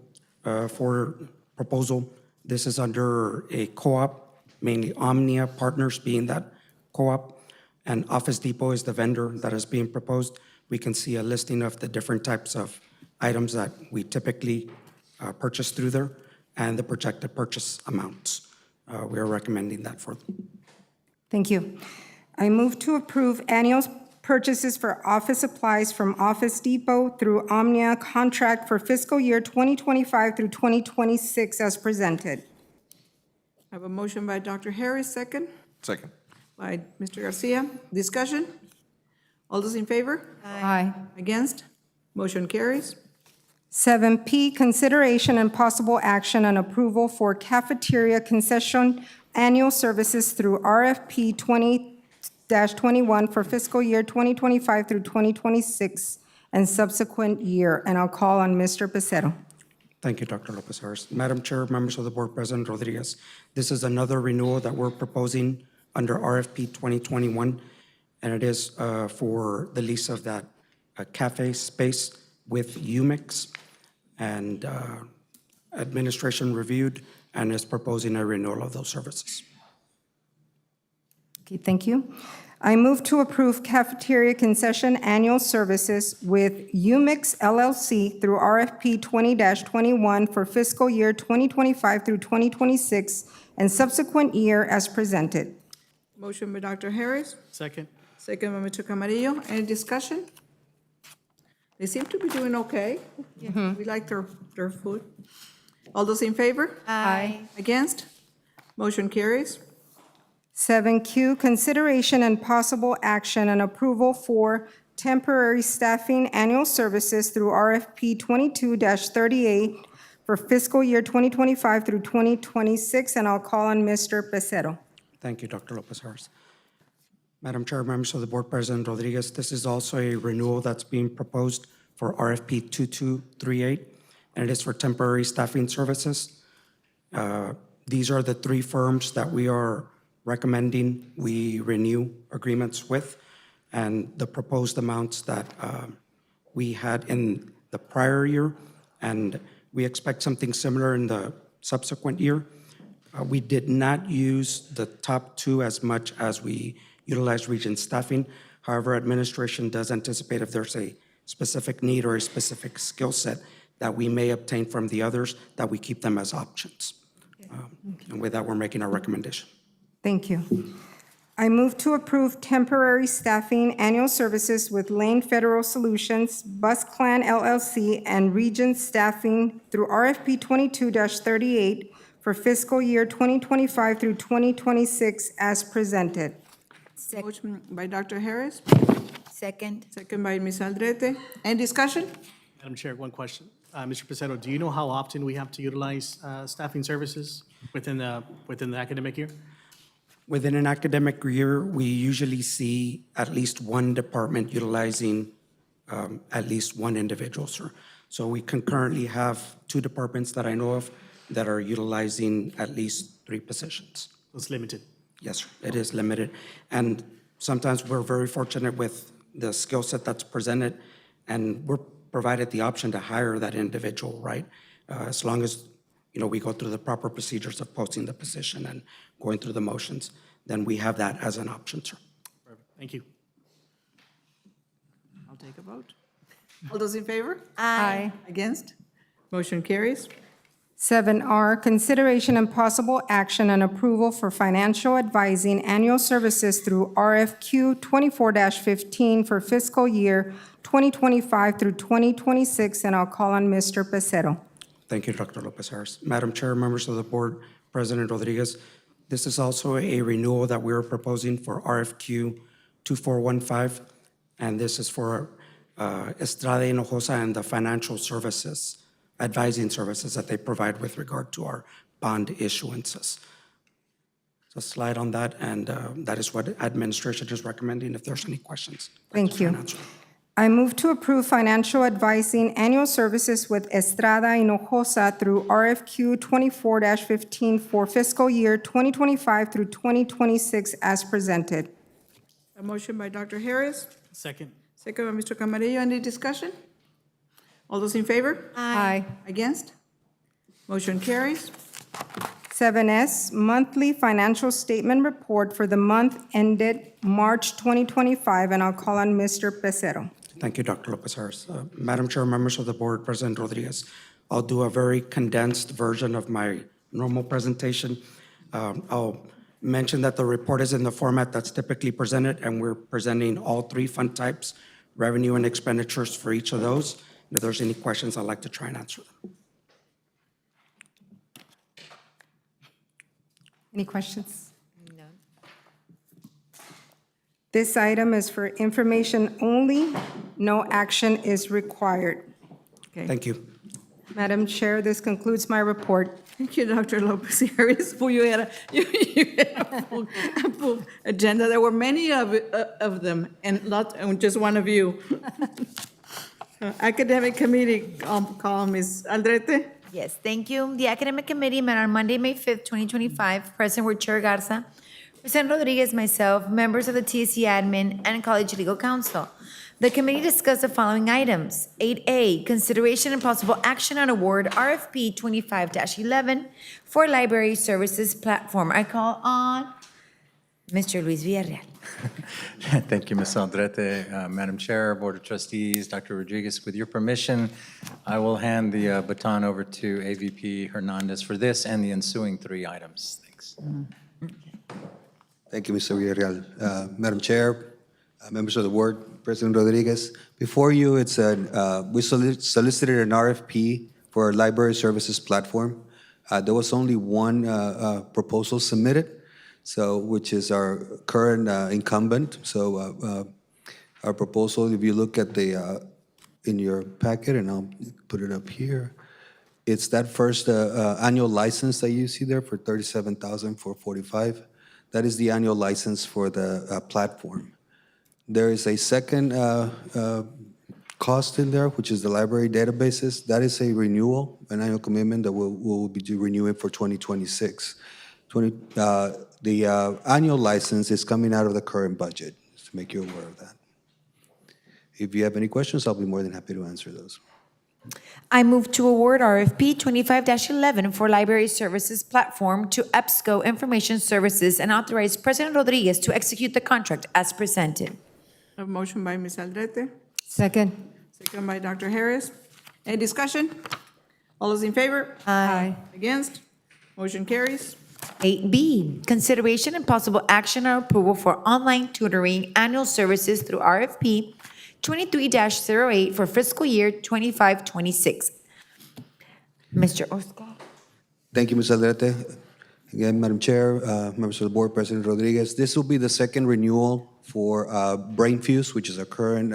for proposal. This is under a co-op, mainly Omnia Partners being that co-op, and Office Depot is the vendor that is being proposed. We can see a listing of the different types of items that we typically purchase through there and the projected purchase amounts. We are recommending that for them. Thank you. I move to approve annual purchases for office supplies from Office Depot through Omnia contract for fiscal year 2025 through 2026 as presented. I have a motion by Dr. Harris, second Second. by Mr. Garcia. Discussion? All those in favor? Aye. Against? Motion carries. 7P, consideration and possible action on approval for cafeteria concession annual services through RFP 20-21 for fiscal year 2025 through 2026, and subsequent year. And I'll call on Mr. Pacero. Thank you, Dr. Lopez Harris. Madam Chair, members of the board, President Rodriguez, this is another renewal that we're proposing under RFP 2021, and it is for the lease of that cafe space with UMix, and administration reviewed and is proposing a renewal of those services. Okay, thank you. I move to approve cafeteria concession annual services with UMix LLC through RFP 20-21 for fiscal year 2025 through 2026 and subsequent year as presented. Motion by Dr. Harris, Second. second by Mr. Camarillo. Any discussion? They seem to be doing okay. We like their food. All those in favor? Aye. Against? Motion carries. 7Q, consideration and possible action and approval for temporary staffing annual services through RFP 22-38 for fiscal year 2025 through 2026, and I'll call on Mr. Pacero. Thank you, Dr. Lopez Harris. Madam Chair, members of the board, President Rodriguez, this is also a renewal that's being proposed for RFP 2238, and it is for temporary staffing services. These are the three firms that we are recommending we renew agreements with, and the proposed amounts that we had in the prior year, and we expect something similar in the subsequent year. We did not use the top two as much as we utilized region staffing. However, administration does anticipate if there's a specific need or a specific skill set that we may obtain from the others, that we keep them as options. And with that, we're making our recommendation. Thank you. I move to approve temporary staffing annual services with Lane Federal Solutions, Bus Clan LLC, and Region Staffing through RFP 22-38 for fiscal year 2025 through 2026 as presented. Motion by Dr. Harris, Second. second by Ms. Aldrete. Any discussion? Madam Chair, one question. Mr. Pacero, do you know how often we have to utilize staffing services within the academic year? Within an academic year, we usually see at least one department utilizing at least one individual, sir. So we concurrently have two departments that I know of that are utilizing at least three positions. It's limited. Yes, sir, it is limited. And sometimes we're very fortunate with the skill set that's presented, and we're provided the option to hire that individual, right? As long as, we go through the proper procedures of posting the position and going through the motions, then we have that as an option, sir. Perfect. Thank you. I'll take a vote. All those in favor? Aye. Against? Motion carries. 7R, consideration and possible action and approval for financial advising annual services through RFQ 24-15 for fiscal year 2025 through 2026, and I'll call on Mr. Pacero. Thank you, Dr. Lopez Harris. Madam Chair, members of the board, President Rodriguez, this is also a renewal that we are proposing for RFQ 2415, and this is for Estrada Hinojosa and the financial services, advising services that they provide with regard to our bond issuances. So slide on that, and that is what administration is recommending. If there's any questions. Thank you. I move to approve financial advising annual services with Estrada Hinojosa through RFQ 24-15 for fiscal year 2025 through 2026 as presented. A motion by Dr. Harris, Second. second by Mr. Camarillo. Any discussion? All those in favor? Aye. Against? Motion carries. 7S, monthly financial statement report for the month ended March 2025, and I'll call on Mr. Pacero. Thank you, Dr. Lopez Harris. Madam Chair, members of the board, President Rodriguez, I'll do a very condensed version of my normal presentation. I'll mention that the report is in the format that's typically presented, and we're presenting all three fund types, revenue and expenditures for each of those. And if there's any questions, I'd like to try and answer them. Any questions? No. This item is for information only. No action is required. Okay. Thank you. Madam Chair, this concludes my report. Thank you, Dr. Lopez Harris. You had a full agenda. There were many of them, and just one of you. Academic Committee, call Ms. Aldrete. Yes, thank you. The Academic Committee met on Monday, May 5th, 2025. Present were Chair Garza, President Rodriguez, myself, members of the TSC admin, and College Legal Counsel. The committee discussed the following items. 8A, consideration and possible action on award RFP 25-11 for library services platform. I call on Mr. Luis Villarreal. Thank you, Ms. Aldrete. Madam Chair, Board of Trustees, Dr. Rodriguez, with your permission, I will hand the baton over to AVP Hernandez for this and the ensuing 3 items. Thanks. Thank you, Mr. Villarreal. Madam Chair, members of the board, President Rodriguez, before you, it's we solicited an RFP for our library services platform. There was only one proposal submitted, which is our current incumbent. So our proposal, if you look at in your packet, and I'll put it up here, it's that first annual license that you see there for $37,445. That is the annual license for the platform. There is a second cost in there, which is the library databases. That is a renewal, an annual commitment that we'll be renewing for 2026. The annual license is coming out of the current budget, just to make you aware of that. If you have any questions, I'll be more than happy to answer those. I move to award RFP 25-11 for library services platform to EBSCO Information Services and authorize President Rodriguez to execute the contract as presented. A motion by Ms. Aldrete, Second. second by Dr. Harris. Any discussion? All those in favor? Aye. Against? Motion carries. 8B, consideration and possible action or approval for online tutoring annual services through RFP 23-08 for fiscal year 25-26. Mr. Oscar. Thank you, Ms. Aldrete. Again, Madam Chair, members of the board, President Rodriguez, this will be the second renewal for BrainFuse, which is our current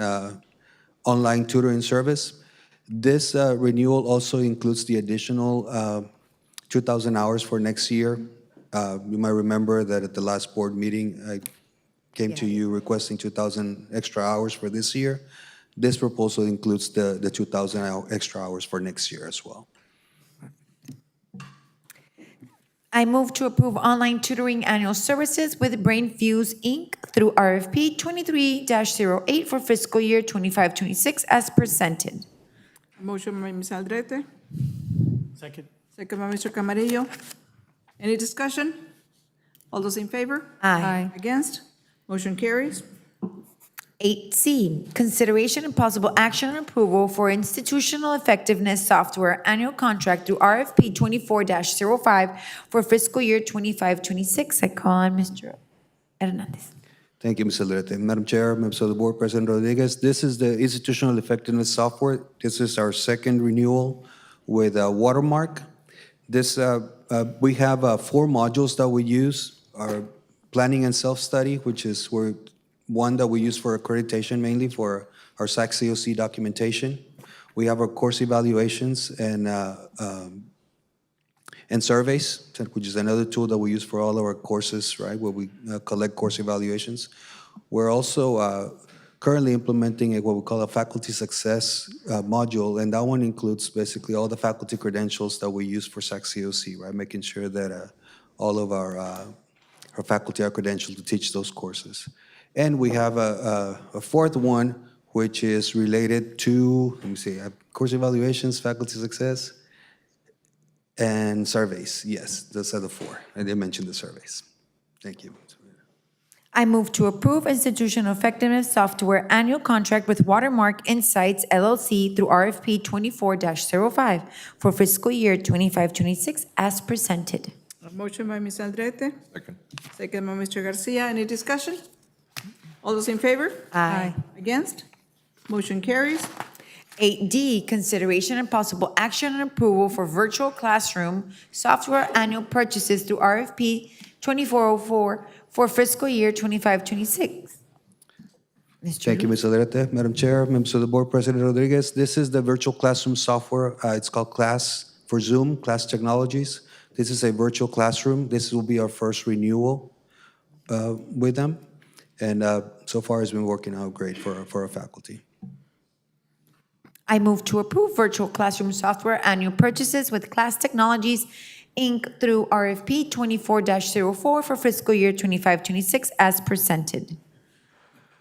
online tutoring service. This renewal also includes the additional 2,000 hours for next year. You might remember that at the last board meeting, I came to you requesting 2,000 extra hours for this year. This proposal includes the 2,000 extra hours for next year as well. I move to approve online tutoring annual services with BrainFuse, Inc. through RFP 23-08 for fiscal year 25-26 as presented. Motion by Ms. Aldrete, Second. second by Mr. Camarillo. Any discussion? All those in favor? Aye. Against? Motion carries. 8C, consideration and possible action and approval for institutional effectiveness software annual contract through RFP 24-05 for fiscal year 25-26. I call on Mr. Hernandez. Thank you, Ms. Aldrete. Madam Chair, members of the board, President Rodriguez, this is the institutional effectiveness software. This is our second renewal with Watermark. We have 4 modules that we use. Our planning and self-study, which is one that we use for accreditation, mainly for our SAC-COC documentation. We have our course evaluations and surveys, which is another tool that we use for all of our courses, right, where we collect course evaluations. We're also currently implementing what we call a faculty success module, and that one includes basically all the faculty credentials that we use for SAC-COC, right, making sure that all of our faculty are credentialed to teach those courses. And we have a 4th one, which is related to, let me see, course evaluations, faculty success, and surveys. Yes, those are the 4. I did mention the surveys. Thank you. I move to approve institutional effectiveness software annual contract with Watermark Insights LLC through RFP 24-05 for fiscal year 25-26 as presented. A motion by Ms. Aldrete. Second. Second by Mr. Garcia. Any discussion? All those in favor? Aye. Against? Motion carries. 8D, consideration and possible action and approval for virtual classroom software annual purchases through RFP 2404 for fiscal year 25-26. Thank you, Ms. Aldrete. Madam Chair, members of the board, President Rodriguez, this is the virtual classroom software. It's called Class for Zoom, Class Technologies. This is a virtual classroom. This will be our first renewal with them. And so far, it's been working out great for our faculty. I move to approve virtual classroom software annual purchases with Class Technologies, Inc. through RFP 24-04 for fiscal year 25-26 as presented.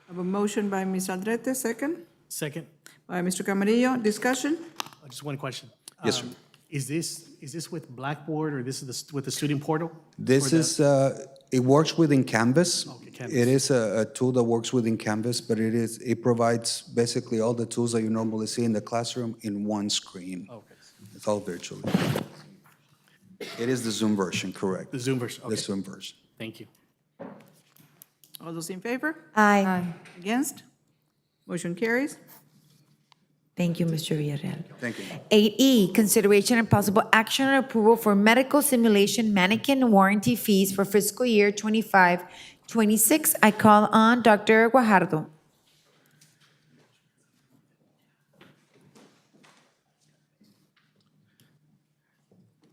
I have a motion by Ms. Aldrete, second Second, by Mr. Camarillo. Discussion? just one question. Yes, sir. Is this with Blackboard or this is with the student portal? This Or the- is, it works within Canvas. Okay, Canvas. It is a tool that works within Canvas, but it provides basically all the tools that you normally see in the classroom in one screen. Okay, It's all virtually. It is the Zoom version, correct? the Zoom version, The okay, Zoom version. thank you. All those in favor? Aye. Against? Motion carries. Thank you, Mr. Villarreal. Thank you. 8E, consideration and possible action on approval for medical simulation mannequin warranty fees for fiscal year 25-26. I call on Dr. Guajardo.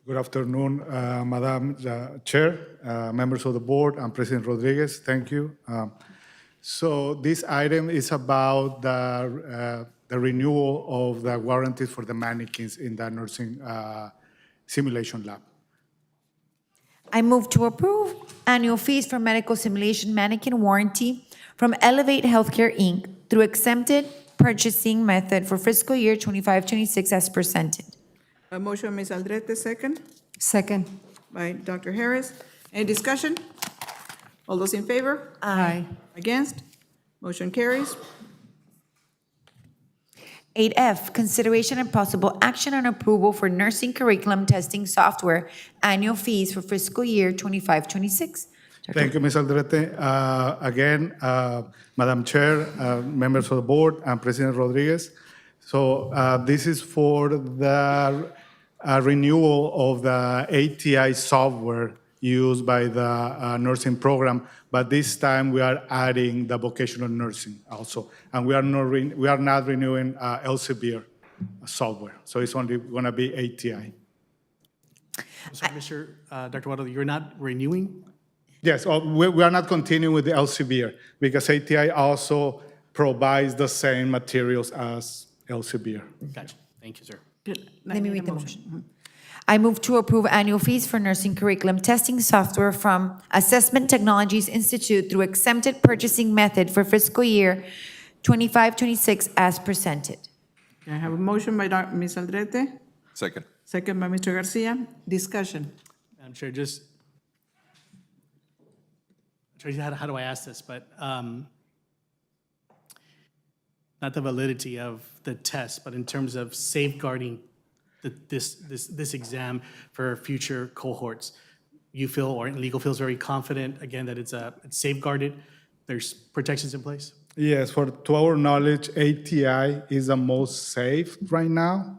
Good afternoon, Madam Chair, members of the board, and President Rodriguez. Thank you. So this item is about the renewal of the warranties for the mannequins in the nursing simulation lab. I move to approve annual fees for medical simulation mannequin warranty from Elevate Healthcare, Inc. through exempted purchasing method for fiscal year 25-26 as presented. A motion, Ms. Aldrete, second Second. by Dr. Harris. Any discussion? All those in favor? Aye. Against? Motion carries. 8F, consideration and possible action on approval for nursing curriculum testing software annual fees for fiscal year 25-26. Thank you, Ms. Aldrete. Again, Madam Chair, members of the board, and President Rodriguez. So this is for the renewal of the ATI software used by the nursing program, but this time we are adding the vocational nursing also, and we are not renewing Elsevier software, so it's only going to be ATI. So, Dr. Waddle, you're not renewing? Yes, we are not continuing with the Elsevier because ATI also provides the same materials as Elsevier. Gotcha, thank you, sir. Good. Let me read the motion. I move to approve annual fees for nursing curriculum testing software from Assessment Technologies Institute through exempted purchasing method for fiscal year 25-26 as presented. I have a motion by Ms. Aldrete, Second. second by Mr. Garcia. Discussion. I'm sure just, how do I ask this, but not the validity of the test, but in terms of safeguarding this exam for future cohorts. You feel, or legal feels very confident, again, that it's safeguarded, there's protections in place? Yes, to our knowledge, ATI is the most safe right now.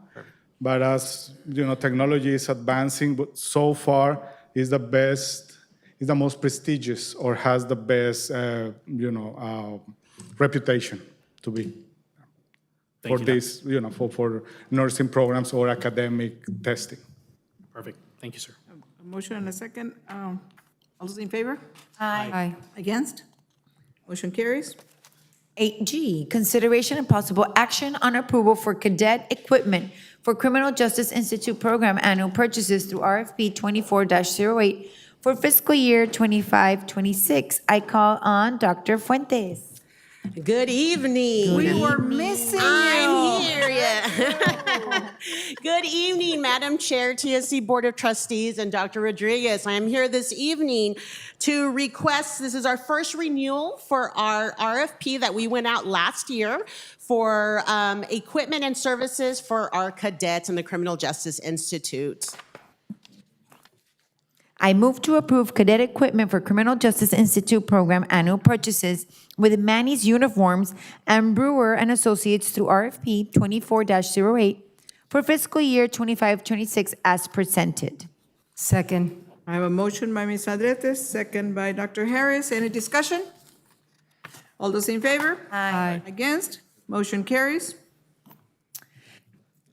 But as you know, technology is advancing, but so far is the best, is the most prestigious, or has the best, reputation to be Thank for you, this, for nursing programs or academic testing. Perfect, thank you, sir. A motion and a second. All those in favor? Aye. Against? Motion carries. 8G, consideration and possible action on approval for cadet equipment for Criminal Justice Institute program annual purchases through RFP 24-08 for fiscal year 25-26. I call on Dr. Fuentes. Good evening. We were missing you. I'm here, yeah. Good evening, Madam Chair, TSC Board of Trustees, and Dr. Rodriguez. I am here this evening to request, this is our first renewal for our RFP that we went out last year for equipment and services for our cadets in the Criminal Justice Institute. I move to approve cadet equipment for Criminal Justice Institute program annual purchases with Manny's Uniforms and Brewer and Associates through RFP 24-08 for fiscal year 25-26 as presented. Second. I have a motion by Ms. Aldrete, second by Dr. Harris. Any discussion? All those in favor? Aye. Against? Motion carries.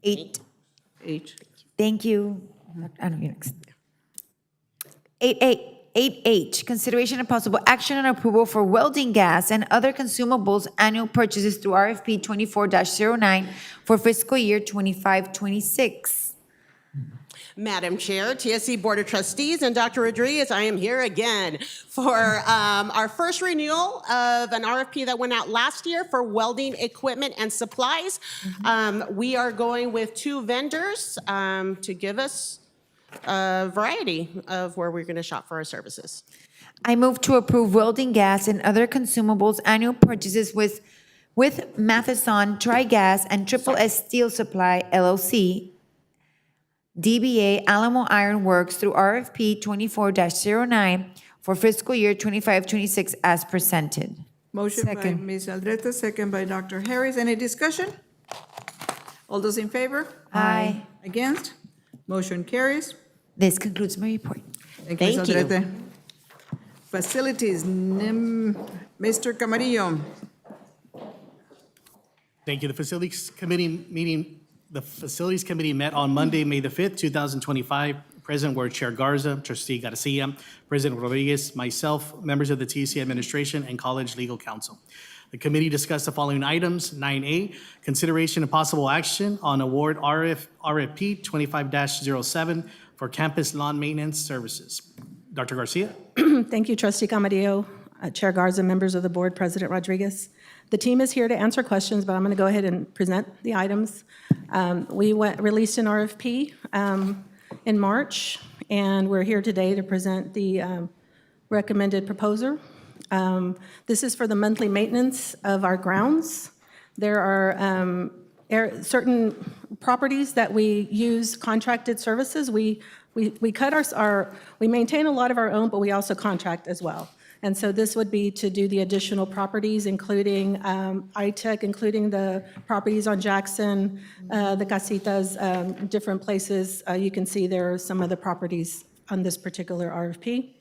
8. H. Thank you. I know you're next. 8A, 8H, consideration and possible action on approval for welding gas and other consumables annual purchases through RFP 24-09 for fiscal year 25-26. Madam Chair, TSC Board of Trustees, and Dr. Rodriguez, I am here again for our first renewal of an RFP that went out last year for welding equipment and supplies. We are going with 2 vendors to give us a variety of where we're going to shop for our services. I move to approve welding gas and other consumables annual purchases with Matheson Dry Gas and Triple S Steel Supply LLC, DBA Alamo Iron Works through RFP 24-09 for fiscal year 25-26 as presented. Motion by Ms. Aldrete, second by Dr. Harris. Any discussion? All those in favor? Aye. Against? Motion carries. This concludes my report. Thank you, Ms. Thank you. Aldrete. Facilities, Mr. Camarillo. Thank you. The Facilities Committee met on Monday, May the 5th, 2025. Present were Chair Garza, Trustee Garcia, President Rodriguez, myself, members of the TSC administration, and College Legal Counsel. The committee discussed the following items. 9A, consideration and possible action on award RFP 25-07 for campus lawn maintenance services. Dr. Garcia? Thank you, Trustee Camarillo, Chair Garza, members of the board, President Rodriguez. The team is here to answer questions, but I'm going to go ahead and present the items. We released an RFP in March, and we're here today to present the recommended proposer. This is for the monthly maintenance of our grounds. There are certain properties that we use contracted services. We maintain a lot of our own, but we also contract as well. And so this would be to do the additional properties, including ITEC, including the properties on Jackson, the casitas, different places. You can see there are some of the properties on this particular RFP.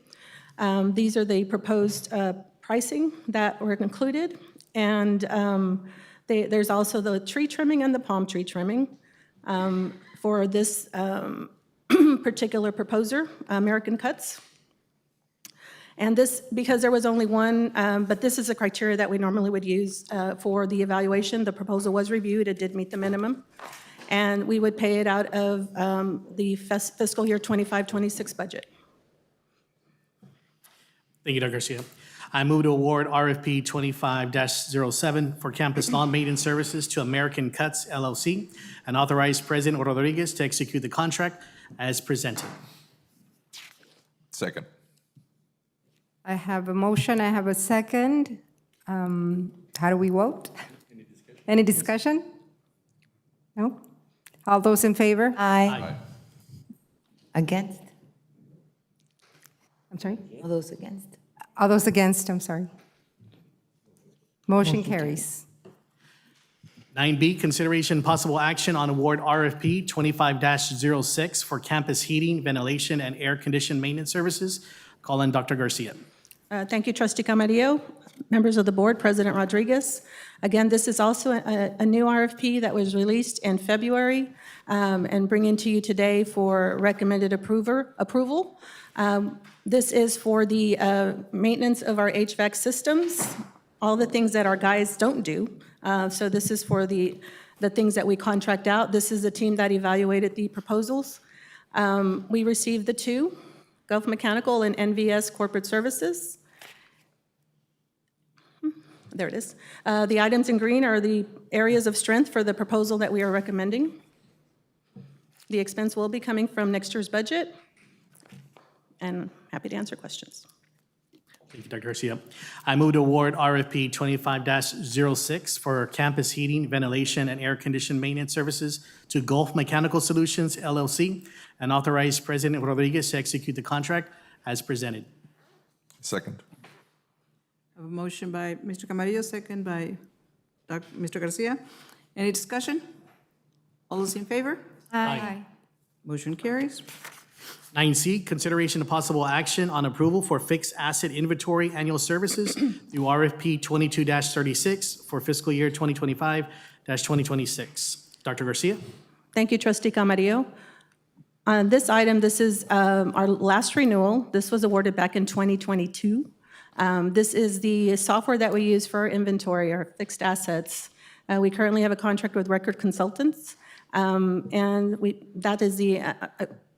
These are the proposed pricing that were included. And there's also the tree trimming and the palm tree trimming for this particular proposer, American Cuts. And this, because there was only one, but this is a criteria that we normally would use for the evaluation. The proposal was reviewed, it did meet the minimum. And we would pay it out of the fiscal year 25-26 budget. Thank you, Dr. Garcia. I move to award RFP 25-07 for campus lawn maintenance services to American Cuts LLC and authorize President Rodriguez to execute the contract as presented. Second. I have a motion, I have a second. How do we vote? Any discussion? No? All those in favor? Aye. Against? I'm sorry? All those against? All those against, I'm sorry. Motion carries. 9B, consideration and possible action on award RFP 25-06 for campus heating, ventilation, and air condition maintenance services. Call in Dr. Garcia. Thank you, Trustee Camarillo, members of the board, President Rodriguez. Again, this is also a new RFP that was released in February and bringing to you today for recommended approval. This is for the maintenance of our HVAC systems, all the things that our guys don't do. So this is for the things that we contract out. This is the team that evaluated the proposals. We received the 2, Gulf Mechanical and NVS Corporate Services. There it is. The items in green are the areas of strength for the proposal that we are recommending. The expense will be coming from next year's budget, and happy to answer questions. Thank you, Dr. Garcia. I move to award RFP 25-06 for campus heating, ventilation, and air condition maintenance services to Gulf Mechanical Solutions, LLC, and authorize President Rodriguez to execute the contract as presented. Second. I have a motion by Mr. Camarillo, second by Mr. Garcia. Any discussion? All those in favor? Aye. Motion carries. 9C, consideration of possible action on approval for fixed asset inventory annual services through RFP 22-36 for fiscal year 2025-2026. Dr. Garcia? Thank you, Trustee Camarillo. On this item, this is our last renewal. This was awarded back in 2022. This is the software that we use for our inventory, our fixed assets. We currently have a contract with Record Consultants, and that is the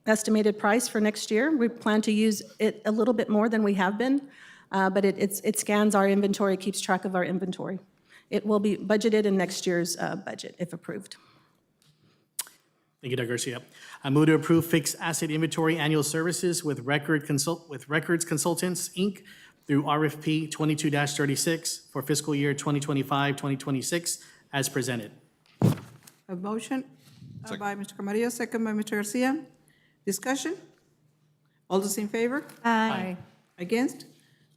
estimated price for next year. We plan to use it a little bit more than we have been, but it scans our inventory, keeps track of our inventory. It will be budgeted in next year's budget if approved. Thank you, Dr. Garcia. I move to approve fixed asset inventory annual services with Records Consultants, Inc. through RFP 22-36 for fiscal year 2025-2026 as presented. A motion by Mr. Camarillo, second by Mr. Garcia. Discussion? All those in favor? Aye. Against?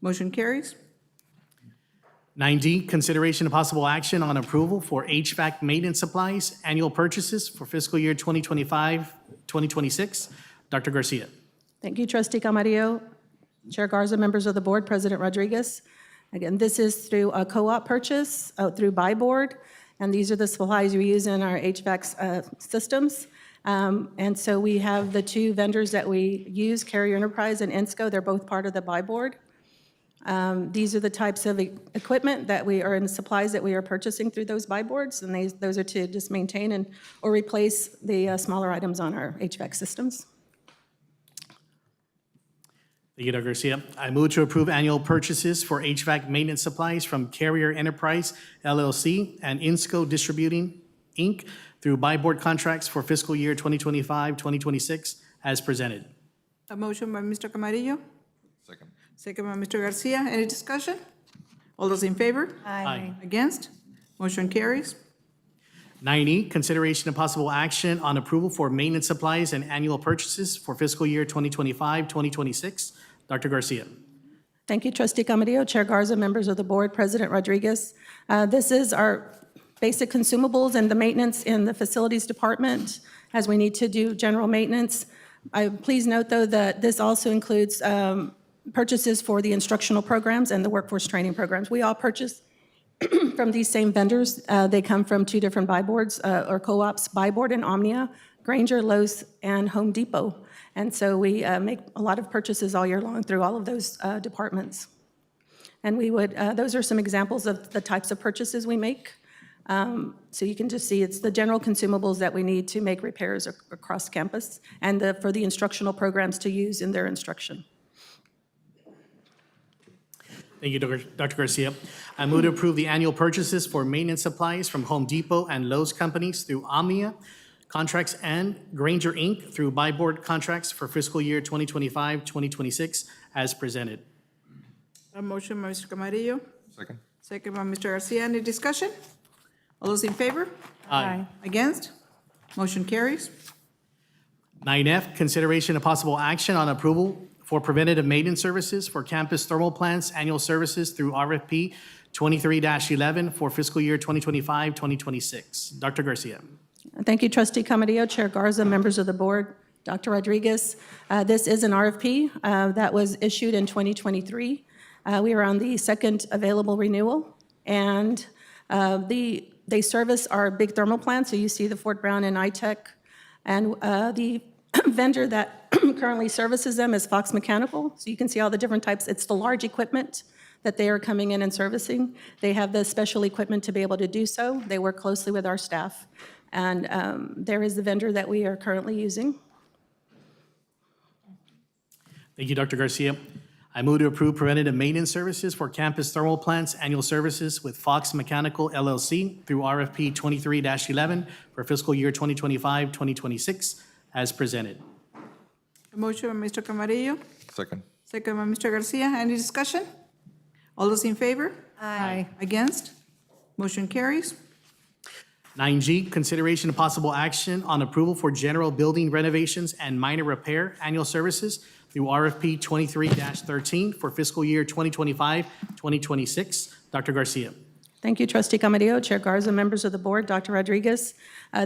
Motion carries. 9D, consideration of possible action on approval for HVAC maintenance supplies, annual purchases for fiscal year 2025-2026. Dr. Garcia. Thank you, Trustee Camarillo. Chair Garza, members of the board, President Rodriguez. Again, this is through a co-op purchase through Buy Board, and these are the supplies we use in our HVAC systems. And so we have the two vendors that we use, Carrier Enterprise and ENSCO. They're both part of the Buy Board. These are the types of equipment that we are in supplies that we are purchasing through those Buy Boards, and those are to just maintain or replace the smaller items on our HVAC systems. Thank you, Dr. Garcia. I move to approve annual purchases for HVAC maintenance supplies from Carrier Enterprise, LLC, and Insco Distributing, Inc. through Buy Board contracts for fiscal year 2025-2026 as presented. A motion by Mr. Camarillo. Second. Second by Mr. Garcia. Any discussion? All those in favor? Aye. Against? Motion carries. 9E, consideration of possible action on approval for maintenance supplies and annual purchases for fiscal year 2025-2026. Dr. Garcia. Thank you, Trustee Camarillo, Chair Garza, members of the board, President Rodriguez. This is our basic consumables and the maintenance in the facilities department as we need to do general maintenance. Please note, though, that this also includes purchases for the instructional programs and the workforce training programs. We all purchase from these same vendors. They come from two different buy boards or co-ops, Buy Board and Omnia, Grainger, Lowe's, and Home Depot. And so we make a lot of purchases all year long through all of those departments. And we would, those are some examples of the types of purchases we make. So you can just see it's the general consumables that we need to make repairs across campus and for the instructional programs to use in their instruction. Thank you, Dr. Garcia. I move to approve the annual purchases for maintenance supplies from Home Depot and Lowe's companies through Omnia contracts and Grainger, Inc. through Buy Board contracts for fiscal year 2025-2026 as presented. A motion by Mr. Camarillo. Second. Second by Mr. Garcia. Any discussion? All those in favor? Aye. Against? Motion carries. 9F, consideration of possible action on approval for preventative maintenance services for campus thermal plants annual services through RFP 23-11 for fiscal year 2025-2026. Dr. Garcia. Thank you, Trustee Camarillo, Chair Garza, members of the board, Dr. Rodriguez. This is an RFP that was issued in 2023. We are on the second available renewal, and they service our big thermal plants. So you see the Fort Brown and iTech, and the vendor that currently services them is Fox Mechanical. So you can see all the different types. It's the large equipment that they are coming in and servicing. They have the special equipment to be able to do so. They work closely with our staff. And there is the vendor that we are currently using. Thank you, Dr. Garcia. I move to approve preventative maintenance services for campus thermal plants annual services with Fox Mechanical LLC through RFP 23-11 for fiscal year 2025-2026 as presented. A motion by Mr. Camarillo. Second. Second by Mr. Garcia. Any discussion? All those in favor? Aye. Against? Motion carries. 9G, consideration of possible action on approval for general building renovations and minor repair annual services through RFP 23-13 for fiscal year 2025-2026. Dr. Garcia. Thank you, Trustee Camarillo, Chair Garza, members of the board, Dr. Rodriguez.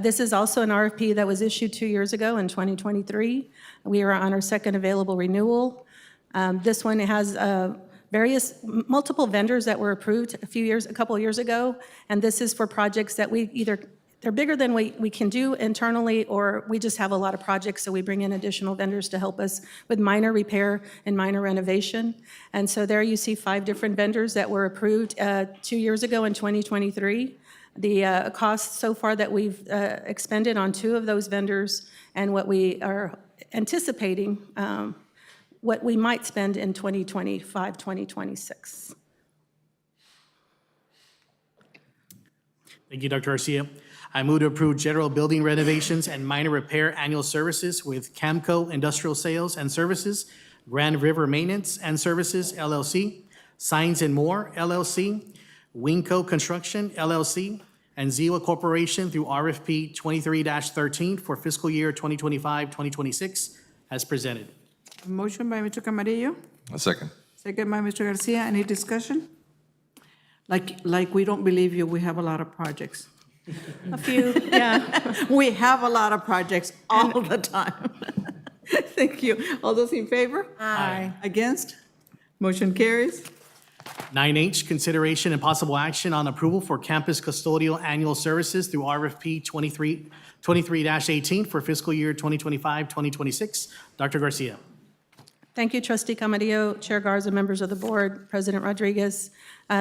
This is also an RFP that was issued 2 years ago in 2023. We are on our second available renewal. This one has multiple vendors that were approved a couple of years ago, and this is for projects that we either they're bigger than we can do internally, or we just have a lot of projects, so we bring in additional vendors to help us with minor repair and minor renovation. And so there you see 5 different vendors that were approved 2 years ago in 2023. The costs so far that we've expended on 2 of those vendors and what we are anticipating, what we might spend in 2025, 2026. Thank you, Dr. Garcia. I move to approve general building renovations and minor repair annual services with Camco Industrial Sales and Services, Grand River Maintenance and Services, LLC, Signs and More, LLC, Winco Construction, LLC, and Ziwa Corporation through RFP 23-13 for fiscal year 2025-2026 as presented. A motion by Mr. Camarillo, A second. second by Mr. Garcia. Any discussion? Like we don't believe you, we have a lot of projects. A few, yeah. We have a lot of projects all the time. Thank you. All those in favor? Aye. Against? Motion carries. 9H, consideration and possible action on approval for campus custodial annual services through RFP 23-18 for fiscal year 2025-2026. Dr. Garcia. Thank you, Trustee Camarillo, Chair Garza, members of the board, President Rodriguez.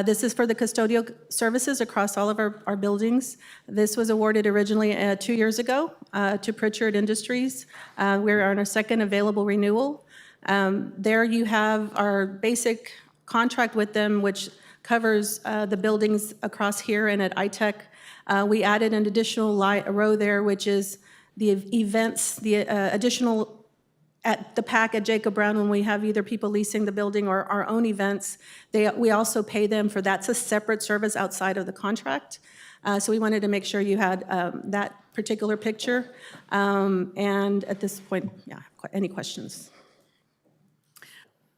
This is for the custodial services across all of our buildings. This was awarded originally 2 years ago to Pritchard Industries. We're on our second available renewal. There you have our basic contract with them, which covers the buildings across here and at ITech. We added an additional row there, which is the events, the additional at the PAC at Jacob Brown, when we have either people leasing the building or our own events, we also pay them for that's a separate service outside of the contract. So we wanted to make sure you had that particular picture. And at this point, yeah, any questions?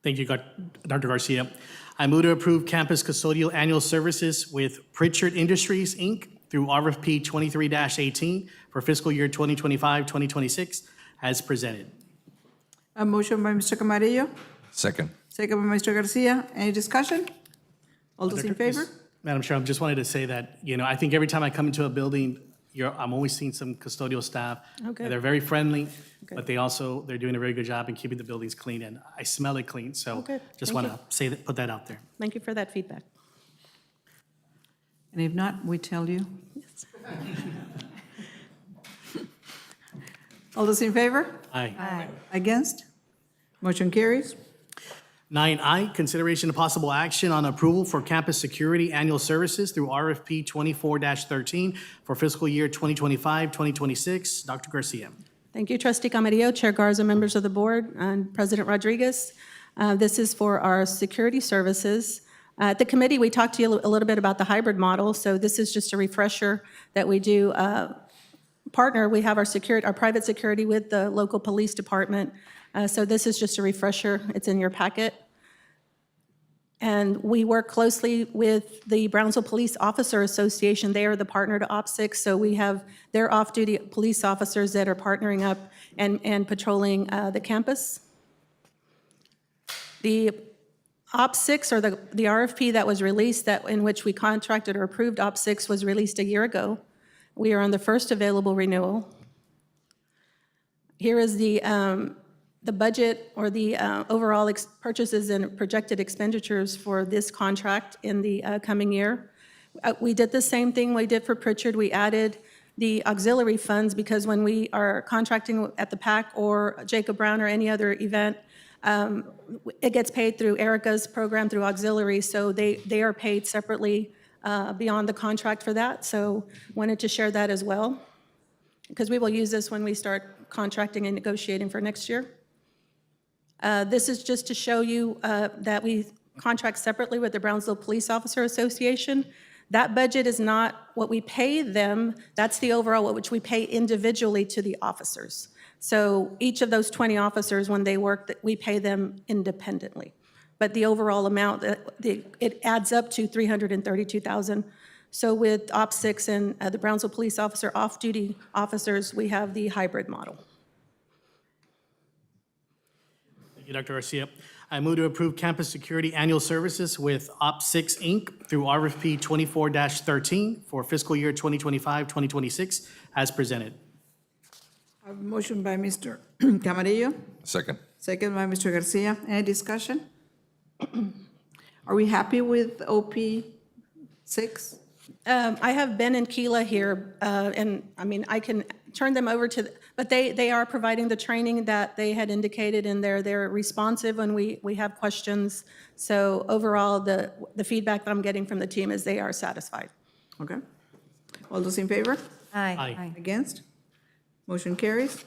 Thank you, Dr. Garcia. I move to approve campus custodial annual services with Pritchard Industries, Inc. through RFP 23-18 for fiscal year 2025-2026 as presented. A motion by Mr. Camarillo, Second. second by Mr. Garcia. Any discussion? All those in favor? Madam Chair, I just wanted to say that, I think every time I come into a building, I'm always seeing some custodial staff. Okay. And they're very friendly, Okay. but they're doing a very good job in keeping the buildings clean, and I smell it clean. So Okay. just Thank want to put that out there. Thank you for that feedback. And if not, we tell you. Yes. All those in favor? Aye. Against? Motion carries. 9I, consideration of possible action on approval for campus security annual services through RFP 24-13 for fiscal year 2025-2026. Dr. Garcia. Thank you, Trustee Camarillo, Chair Garza, members of the board, and President Rodriguez. This is for our security services. At the committee, we talked to you a little bit about the hybrid model, so this is just a refresher that we do partner. We have our private security with the local police department. So this is just a refresher. It's in your packet. And we work closely with the Brownsville Police Officer Association. They are the partner to OPSIC, so we have their off-duty police officers that are partnering up and patrolling the campus. The OPSIC, or the RFP that was released, in which we contracted or approved OPSIC, was released a year ago. We are on the first available renewal. Here is the budget or the overall purchases and projected expenditures for this contract in the coming year. We did the same thing we did for Pritchard. We added the auxiliary funds because when we are contracting at the PAC or Jacob Brown or any other event, it gets paid through Erica's program through auxiliary, so they are paid separately beyond the contract for that. So wanted to share that as well, because we will use this when we start contracting and negotiating for next year. This is just to show you that we contract separately with the Brownsville Police Officer Association. That budget is not what we pay them. That's the overall, which we pay individually to the officers. So each of those 20 officers, when they work, we pay them independently. But the overall amount, it adds up to $332,000. So with OPSIC and the Brownsville Police Officer off-duty officers, we have the hybrid model. Thank you, Dr. Garcia. I move to approve campus security annual services with Op6 Inc. through RFP 24-13 for fiscal year 2025-2026 as presented. I have a motion by Mr. Camarillo, Second. second by Mr. Garcia. Any discussion? Are we happy with OP 6? I have Ben and Keela here, and I mean, I can turn them over to, but they are providing the training that they had indicated in there. They're responsive when we have questions. So overall, the feedback that I'm getting from the team is they are satisfied. Okay. All those in favor? Aye. Against? Motion carries.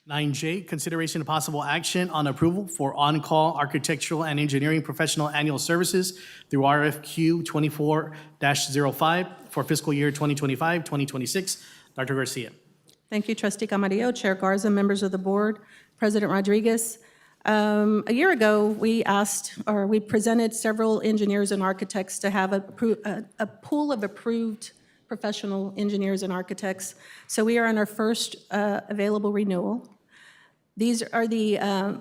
9J, consideration of possible action on approval for on-call architectural and engineering professional annual services through RFQ 24-05 for fiscal year 2025-2026. Dr. Garcia. Thank you, Trustee Camarillo, Chair Garza, members of the board, President Rodriguez. A year ago, we presented several engineers and architects to have a pool of approved professional engineers and architects. So we are on our first available renewal. These are the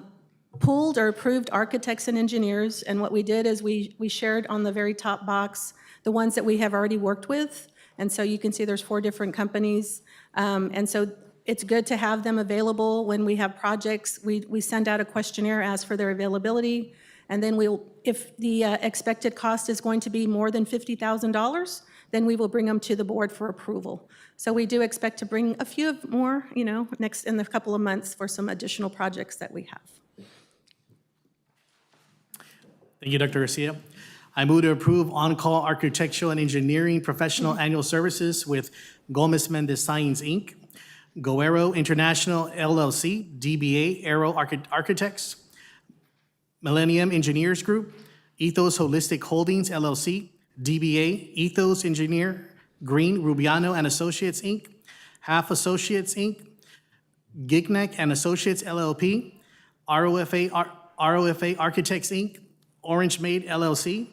pooled or approved architects and engineers, and what we did is we shared on the very top box the ones that we have already worked with, and so you can see there's 4 different companies, and so it's good to have them available when we have projects. We send out a questionnaire, ask for their availability, and then if the expected cost is going to be more than $50,000, then we will bring them to the board for approval. So we do expect to bring a few more, next in a couple of months for some additional projects that we have. Thank you, Dr. Garcia. I move to approve on-call architectural and engineering professional annual services with Gomez Mendez Signs, Inc., Goero International LLC, DBA Aero Architects, Millennium Engineers Group, Ethos Holistic Holdings LLC, DBA Ethos Engineer Green Rubiano and Associates, Inc., Half Associates, Inc., Gignac and Associates LLP, ROFA Architects, Inc., Orange Maid LLC,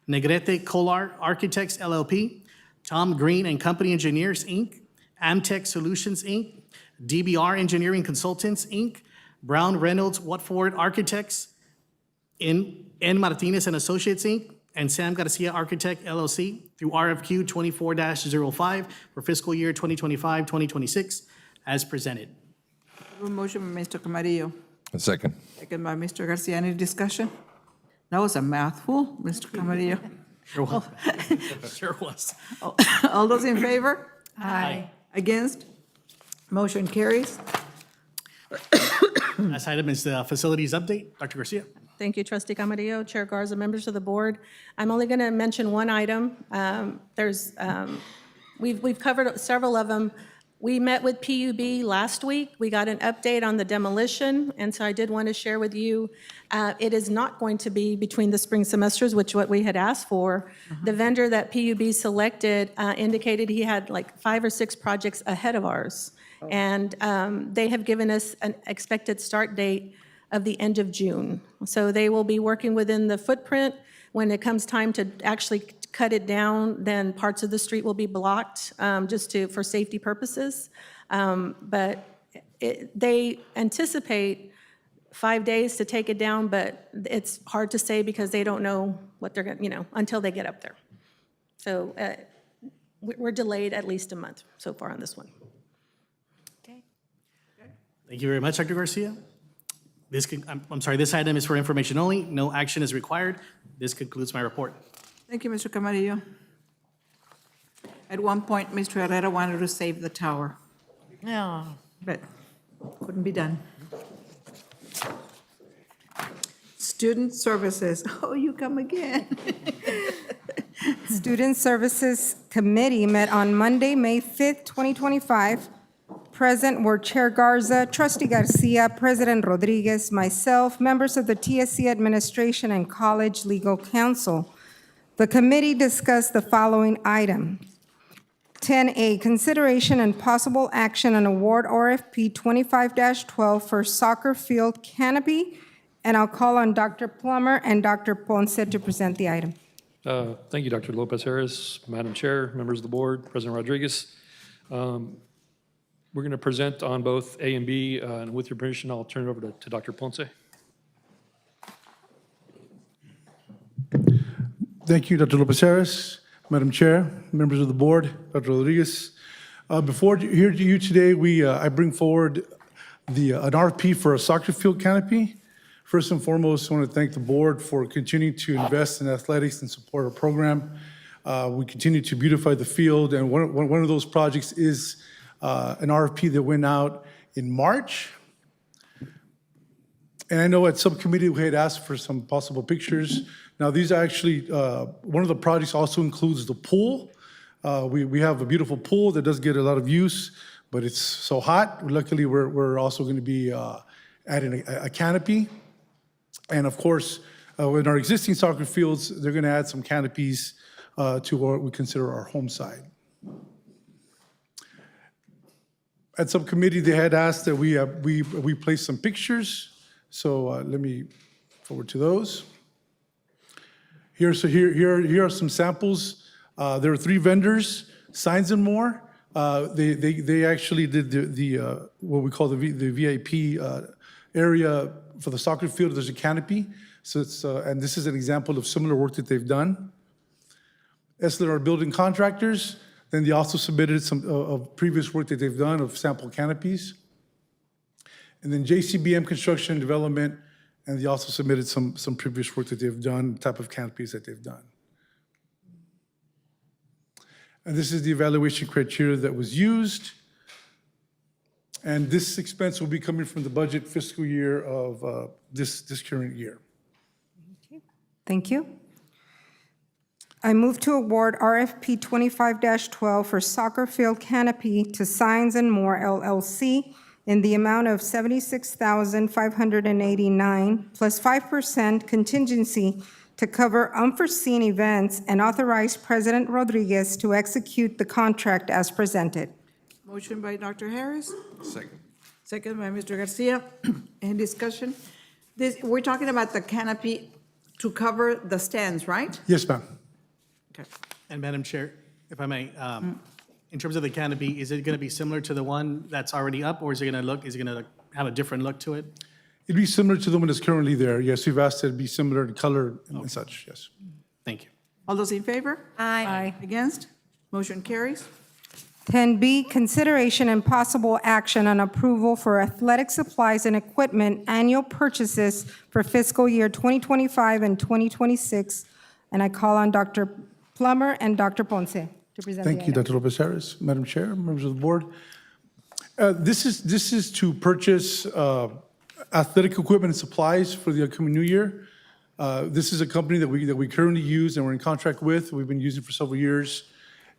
Negrete Kolar Architects LLP, Tom Green and Company Engineers, Inc., Amtech Solutions, Inc., DBR Engineering Consultants, Inc., Brown Reynolds Watford Architects, N. Martinez and Associates, Inc., and Sam Garcia Architect LLC through RFQ 24-05 for fiscal year 2025-2026 as presented. I have a motion by Mr. Camarillo, Second. second by Mr. Garcia. Any discussion? That was a mouthful, Mr. Camarillo. Sure was. Sure was. All those in favor? Aye. Against? Motion carries. Last item is the facilities update. Dr. Garcia. Thank you, Trustee Camarillo, Chair Garza, members of the board. I'm only going to mention one item. We've covered several of them. We met with PUB last week. We got an update on the demolition, and so I did want to share with you, it is not going to be between the spring semesters, which what we had asked for. The vendor that PUB selected indicated he had like 5 or 6 projects ahead of ours. And they have given us an expected start date of the end of June. So they will be working within the footprint. When it comes time to actually cut it down, then parts of the street will be blocked for safety purposes. But they anticipate 5 days to take it down, but it's hard to say because they don't know what they're going to, until they get up there. So we're delayed at least a month so far on this one. Thank you very much, Dr. Garcia. This item is for information only. No action is required. This concludes my report. Thank you, Mr. Camarillo. At one point, Mr. Herrera wanted to save the tower, No. but couldn't be done. Student Services, oh, you come again. Student Services Committee met on Monday, May 5th, 2025. Present were Chair Garza, Trustee Garcia, President Rodriguez, myself, members of the TSC Administration, and College Legal Counsel. The committee discussed the following item. 10A, consideration and possible action on award RFP 25-12 for soccer field canopy. And I'll call on Dr. Plummer and Dr. Ponce to present the item. Thank you, Dr. Lopez Harris, Madam Chair, members of the board, President Rodriguez. We're going to present on both A and B, and with your permission, I'll turn it over to Dr. Ponce. Thank you, Dr. Lopez Harris, Madam Chair, members of the board, Dr. Rodriguez. Before here to you today, I bring forward an RFP for a soccer field canopy. First and foremost, I want to thank the board for continuing to invest in athletics and support our program. We continue to beautify the field, and one of those projects is an RFP that went out in March. And I know at subcommittee, we had asked for some possible pictures. Now, these are actually, one of the projects also includes the pool. We have a beautiful pool that does get a lot of use, but it's so hot. Luckily, we're also going to be adding a canopy. And of course, in our existing soccer fields, they're going to add some canopies to what we consider our home side. At subcommittee, they had asked that we place some pictures. So let me forward to those. Here are some samples. There are 3 vendors, Signs and More. They actually did the what we call the VIP area for the soccer field. There's a canopy. So it's and this is an example of similar work that they've done. Esler are building contractors. Then they also submitted some of previous work that they've done of sample canopies. And then JCBM Construction and Development, and they also submitted some previous work that they've done, type of canopies that they've done. And this is the evaluation criteria that was used. And this expense will be coming from the budget fiscal year of this current year. Thank you. I move to award RFP 25-12 for soccer field canopy to Signs and More LLC in the amount of $76,589 plus 5% contingency to cover unforeseen events and authorize President Rodriguez to execute the contract as presented. Motion by Dr. Harris, Second. second by Mr. Garcia. Any discussion? We're talking about the canopy to cover the stands, right? Yes, ma'am. Okay. And Madam Chair, if I may, in terms of the canopy, is it going to be similar to the one that's already up, or is it going to have a different look to it? It'd be similar to the one that's currently there. Yes, we've asked it to be similar in color and such, yes. Thank you. All those in favor? Aye. Against? Motion carries. 10B, consideration and possible action on approval for athletic supplies and equipment annual purchases for fiscal year 2025 and 2026. And I call on Dr. Plummer and Dr. Ponce to present the Thank you, item. Dr. Lopez Harris, Madam Chair, members of the board. This is to purchase athletic equipment and supplies for the upcoming new year. This is a company that we currently use and we're in contract with. We've been using for several years.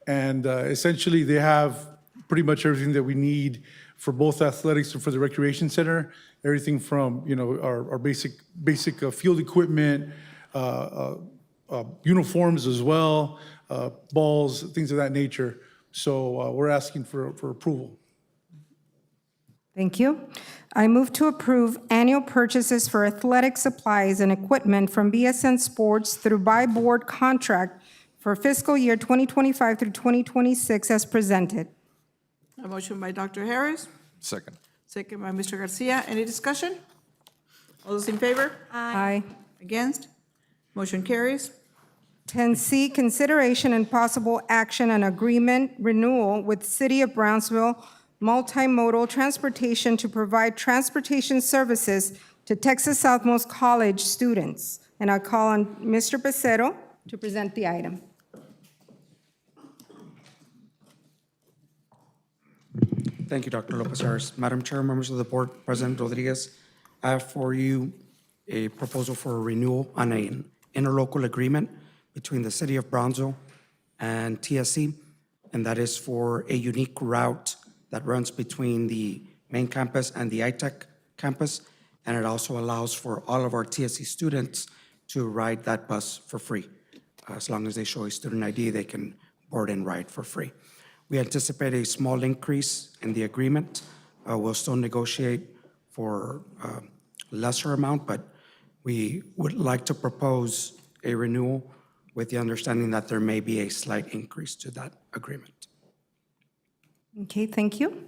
And essentially, they have pretty much everything that we need for both athletics and for the recreation center. Everything from, our basic field equipment, uniforms as well, balls, things of that nature. So we're asking for approval. Thank you. I move to approve annual purchases for athletic supplies and equipment from BSN Sports through by board contract for fiscal year 2025 through 2026 as presented. A motion by Dr. Harris, Second. second by Mr. Garcia. Any discussion? All those in favor? Aye. Against? Motion carries. 10C, consideration and possible action on agreement renewal with City of Brownsville Multimodal Transportation to provide transportation services to Texas Southmost College students. And I call on Mr. Becerro to present the item. Thank you, Dr. Lopez Harris. Madam Chair, members of the board, President Rodriguez, I have for you a proposal for a renewal on an interlocal agreement between the City of Brownsville and TSC, and that is for a unique route that runs between the main campus and the iTech campus, and it also allows for all of our TSC students to ride that bus for free. As long as they show a student ID, they can board and ride for free. We anticipate a small increase in the agreement. We'll still negotiate for a lesser amount, but we would like to propose a renewal with the understanding that there may be a slight increase to that agreement. Okay, thank you.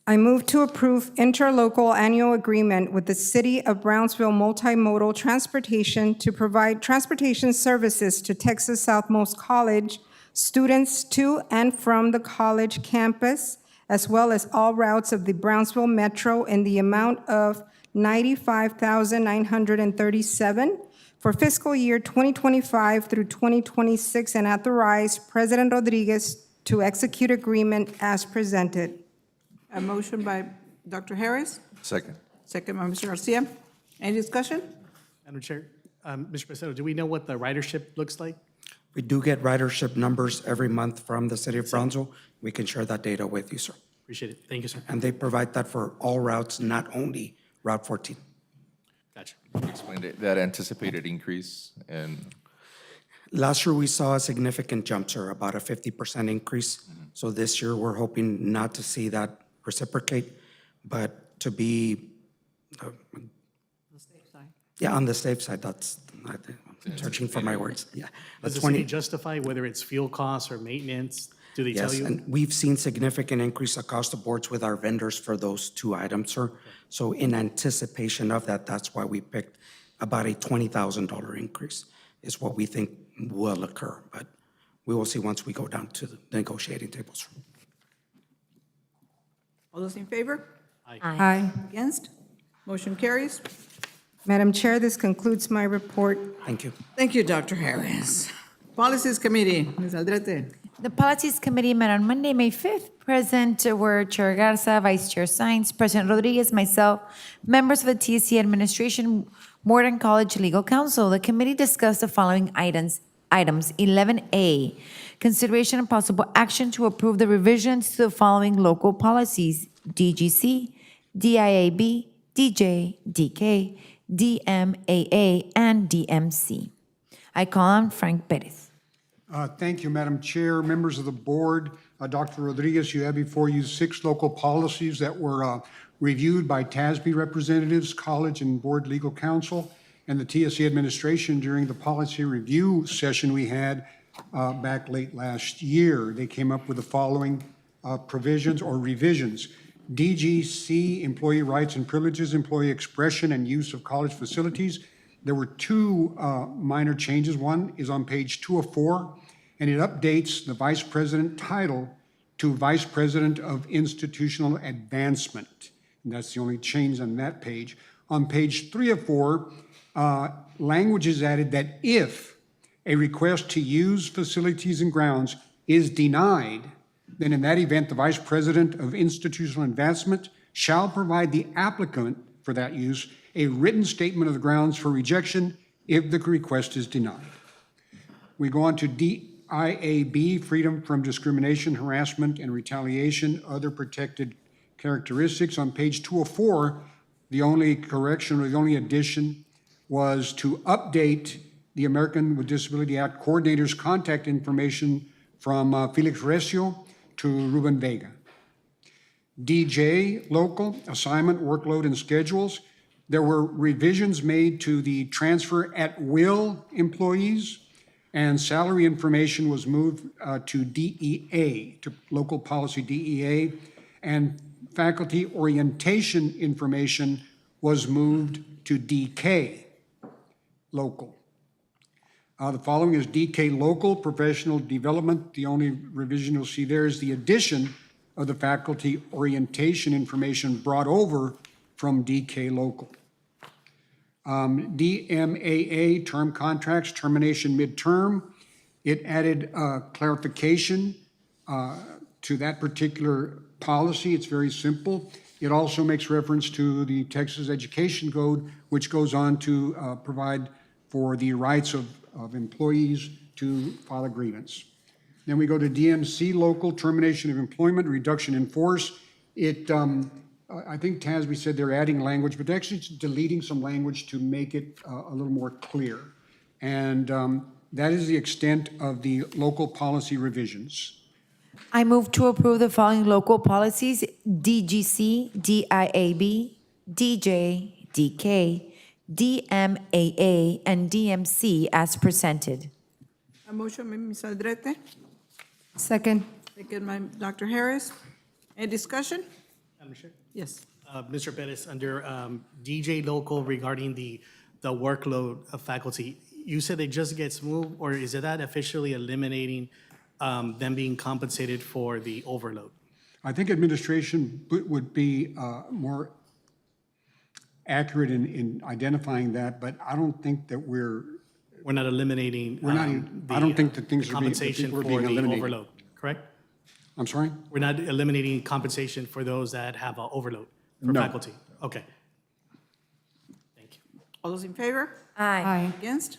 I move to approve interlocal annual agreement with the City of Brownsville Multimodal Transportation to provide transportation services to Texas Southmost College students to and from the college campus, as well as all routes of the Brownsville Metro in the amount of $95,937 for fiscal year 2025 through 2026, and authorize President Rodriguez to execute agreement as presented. A motion by Dr. Harris, Second. second by Mr. Garcia. Any discussion? Madam Chair, Mr. President, do we know what the ridership looks like? We do get ridership numbers every month from the city of Brownsville. We can share that data with you, sir. Appreciate it. Thank you, sir. And they provide that for all routes, not only Route 14. Gotcha. Explain that anticipated increase and Last year, we saw a significant jump, sir, about a 50% increase. So this year, we're hoping not to see that reciprocate, but to be, yeah, on the safe side. That's, I'm searching for my words. Yeah. Does the 20 city justify whether it's fuel costs or maintenance? Do they tell Yes, you? and we've seen significant increase across the boards with our vendors for those two items, sir. So in anticipation of that, that's why we picked about a $20,000 increase is what we think will occur. But we will see once we go down to the negotiating tables. All those in favor? Aye. Against? Motion carries. Madam Chair, this concludes my report. Thank you. Thank you, Dr. Harris. Policies Committee, Ms. Aldrete. The Policies Committee met on Monday, May 5th. Present were Chair Garza, Vice Chair Sines, President Rodriguez, myself, members of the TSC Administration, Morton College Legal Counsel. The committee discussed the following items. 11A, consideration and possible action to approve the revisions to the following local policies: DGC, DIAB, DJ, DK, DMAA, and DMC. I call on Frank Perez. Thank you, Madam Chair, members of the board. Dr. Rodriguez, you have before you 6 local policies that were reviewed by TASB representatives, college and board legal counsel, and the TSC administration during the policy review session we had back late last year. They came up with the following provisions or revisions. DGC, employee rights and privileges, employee expression and use of college facilities. There were 2 minor changes. One is on page 204, and it updates the vice president title to Vice President of Institutional Advancement. And that's the only change on that page. On page 304, language is added that if a request to use facilities and grounds is denied, then in that event, the Vice President of Institutional Advancement shall provide the applicant for that use a written statement of the grounds for rejection if the request is denied. We go on to DIAB, freedom from discrimination, harassment, and retaliation, other protected characteristics. On page 204, the only correction or the only addition was to update the American with Disability Act coordinator's contact information from Felix Recio to Ruben Vega. DJ, local, assignment, workload, and schedules. There were revisions made to the transfer at will employees, and salary information was moved to DEA, to local policy DEA, and faculty orientation information was moved to DK, local. The following is DK local, professional development. The only revision you'll see there is the addition of the faculty orientation information brought over from DK local. DMAA, term contracts, termination midterm. It added clarification to that particular policy. It's very simple. It also makes reference to the Texas Education Code, which goes on to provide for the rights of employees to file a grievance. Then we go to DMC, local, termination of employment, reduction in force. It, I think TASB said they're adding language, but they're actually deleting some language to make it a little more clear. And that is the extent of the local policy revisions. I move to approve the following local policies: DGC, DIAB, DJ, DK, DMAA, and DMC as presented. A motion by Ms. Aldrete, Second. second by Dr. Harris. Any discussion? Madam Chair. Yes. Mr. Pettis, under DJ Local regarding the workload of faculty, you said it just gets moved, or is it that officially eliminating them being compensated for the overload? I think administration would be more accurate in identifying that, but I don't think that we're not eliminating. I don't think that things the are being, compensation people are for being the eliminated. overload, correct? I'm sorry? We're not eliminating compensation for those that have overload for No. faculty? Okay. All those in favor? Aye. Against?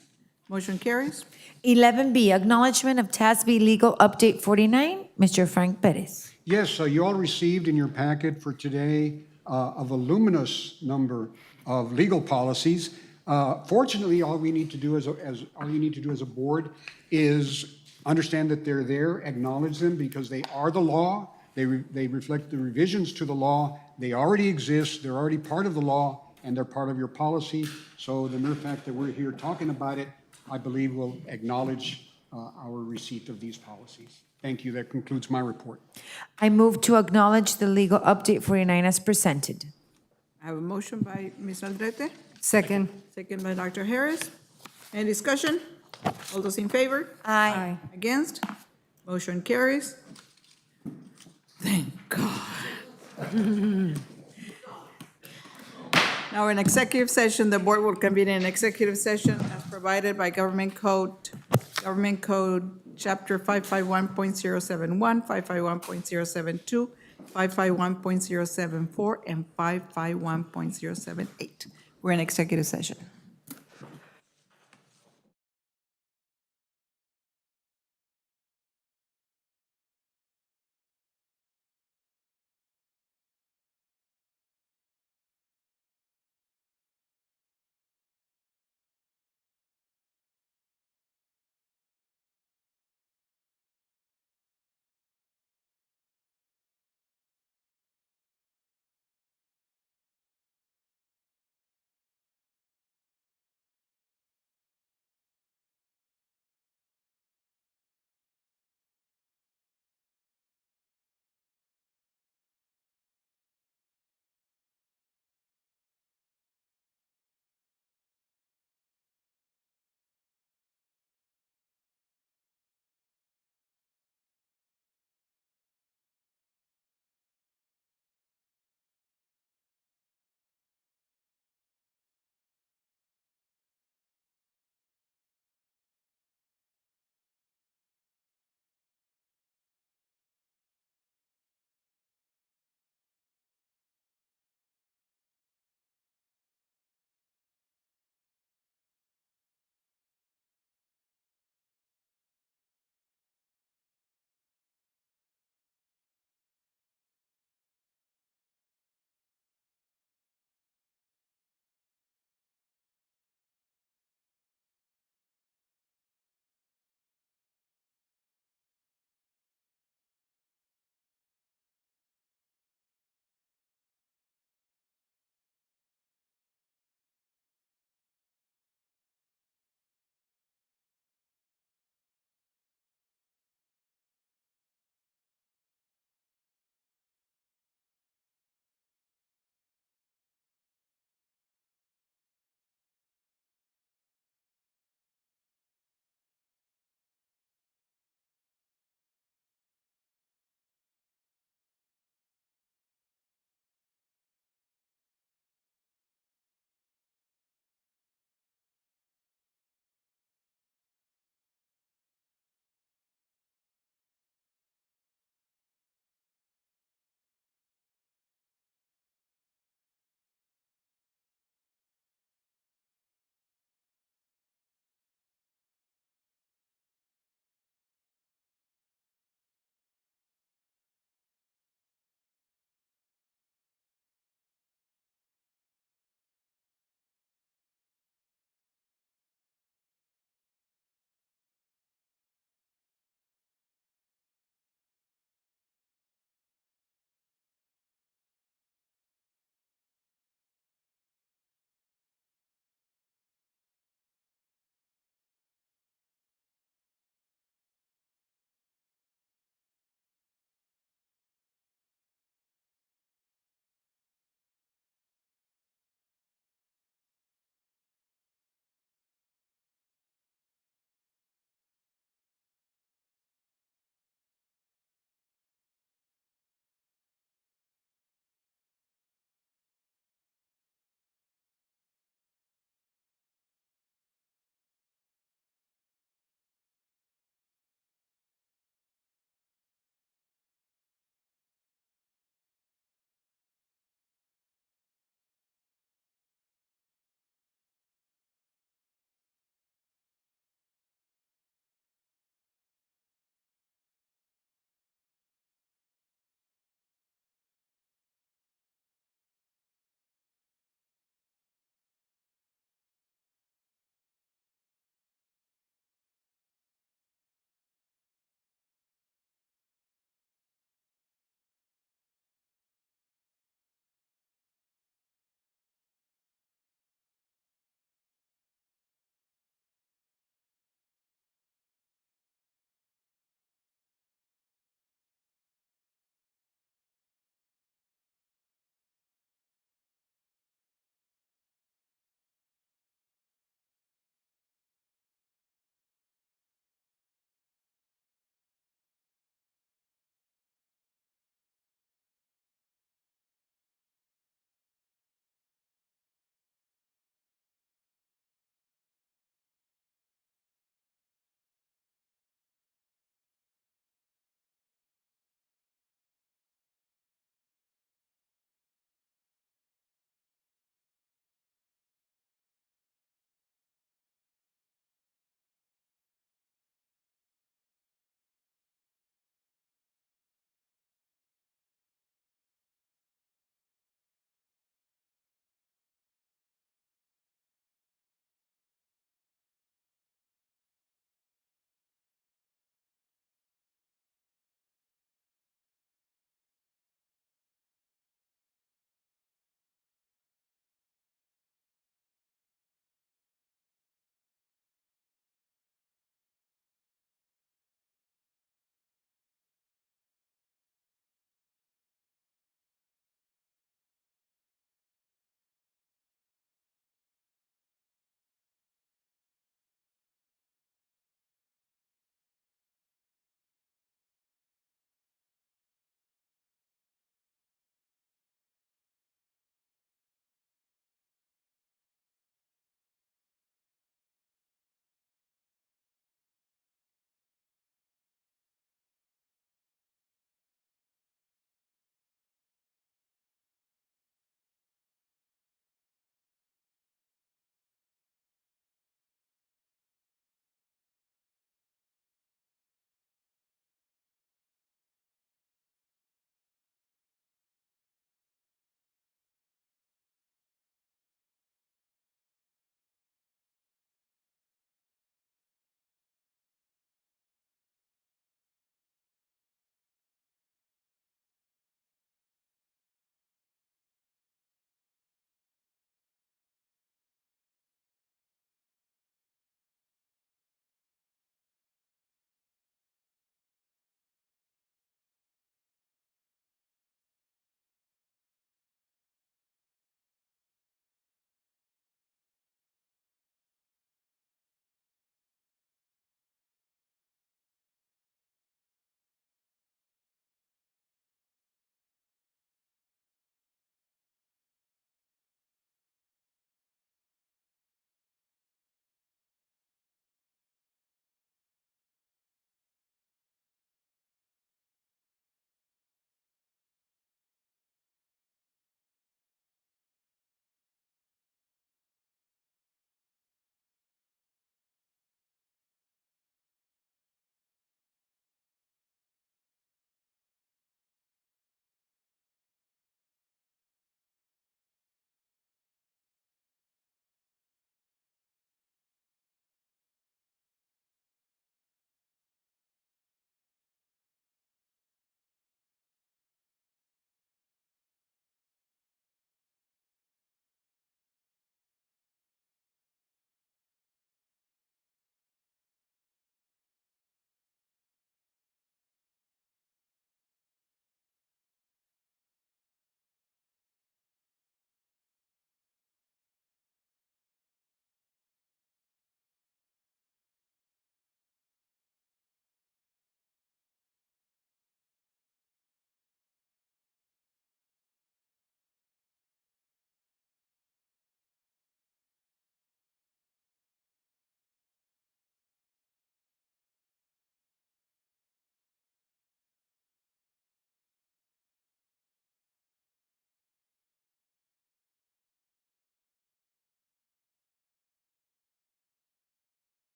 Motion carries. 11B, acknowledgement of TASB Legal Update 49. Mr. Frank Perez. Yes, you all received in your packet for today a voluminous number of legal policies. Fortunately, all you need to do as a board is understand that they're there, acknowledge them because they are the law. They reflect the revisions to the law. They already exist. They're already part of the law, and they're part of your policy. So the mere fact that we're here talking about it, I believe will acknowledge our receipt of these policies. Thank you. That concludes my report. I move to acknowledge the Legal Update 49 as presented. I have a motion by Ms. Aldrete, Second. second by Dr. Harris. Any discussion? All those in favor? Aye. Against? Motion carries. Thank God. Now, in executive session, the board will convene in executive session as provided by Government Code Chapter 551.071, 551.072, 551.074, and 551.078. We're in executive session.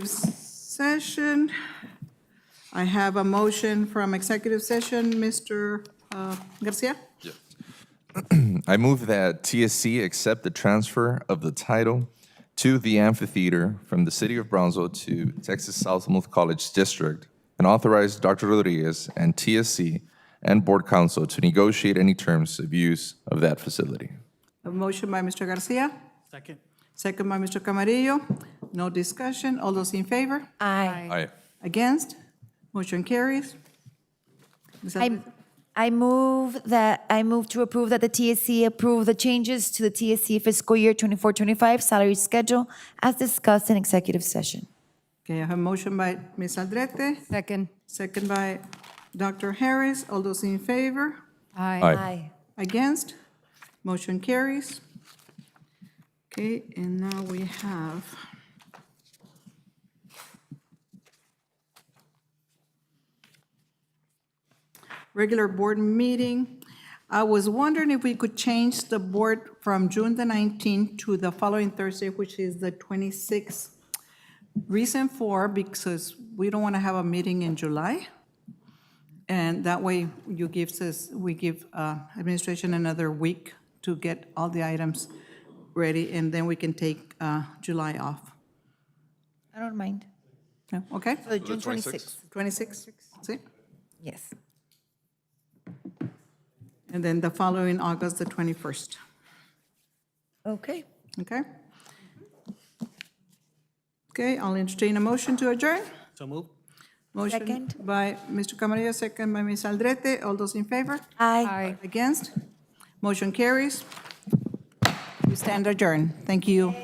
Session. I have a motion from executive session, Mr. Garcia. I move that TSC accept the transfer of the title to the amphitheater from the City of Brownsville to Texas Southmost College District and authorize Dr. Rodriguez and TSC and Board Council to negotiate any terms of use of that facility. A motion by Mr. Garcia, Second. second by Mr. Camarillo. No discussion. All those in favor? Aye. Aye. Against? Motion carries. Ms. Alvarez? I move to approve that the TSC approve the changes to the TSC fiscal year 24-25 salary schedule as discussed in executive session. Okay, I have a motion by Ms. Aldrete, Second. second by Dr. Harris. All those in favor? Aye. Against? Motion carries. Okay, and now we have regular board meeting. I was wondering if we could change the board from June the 19th to the following Thursday, which is the 26th. Reason for, because we don't want to have a meeting in July. And that way we give administration another week to get all the items ready, and then we can take July off. I don't mind. No? Okay? So June 26th. 26, see? Yes. And then the following August, the 21st. Okay. Okay? Okay, I'll entertain a motion to adjourn. So move. Motion Second. by Mr. Camarillo, second by Ms. Aldrete. All those in favor? Aye. Against? Motion carries. We stand adjourned. Thank you.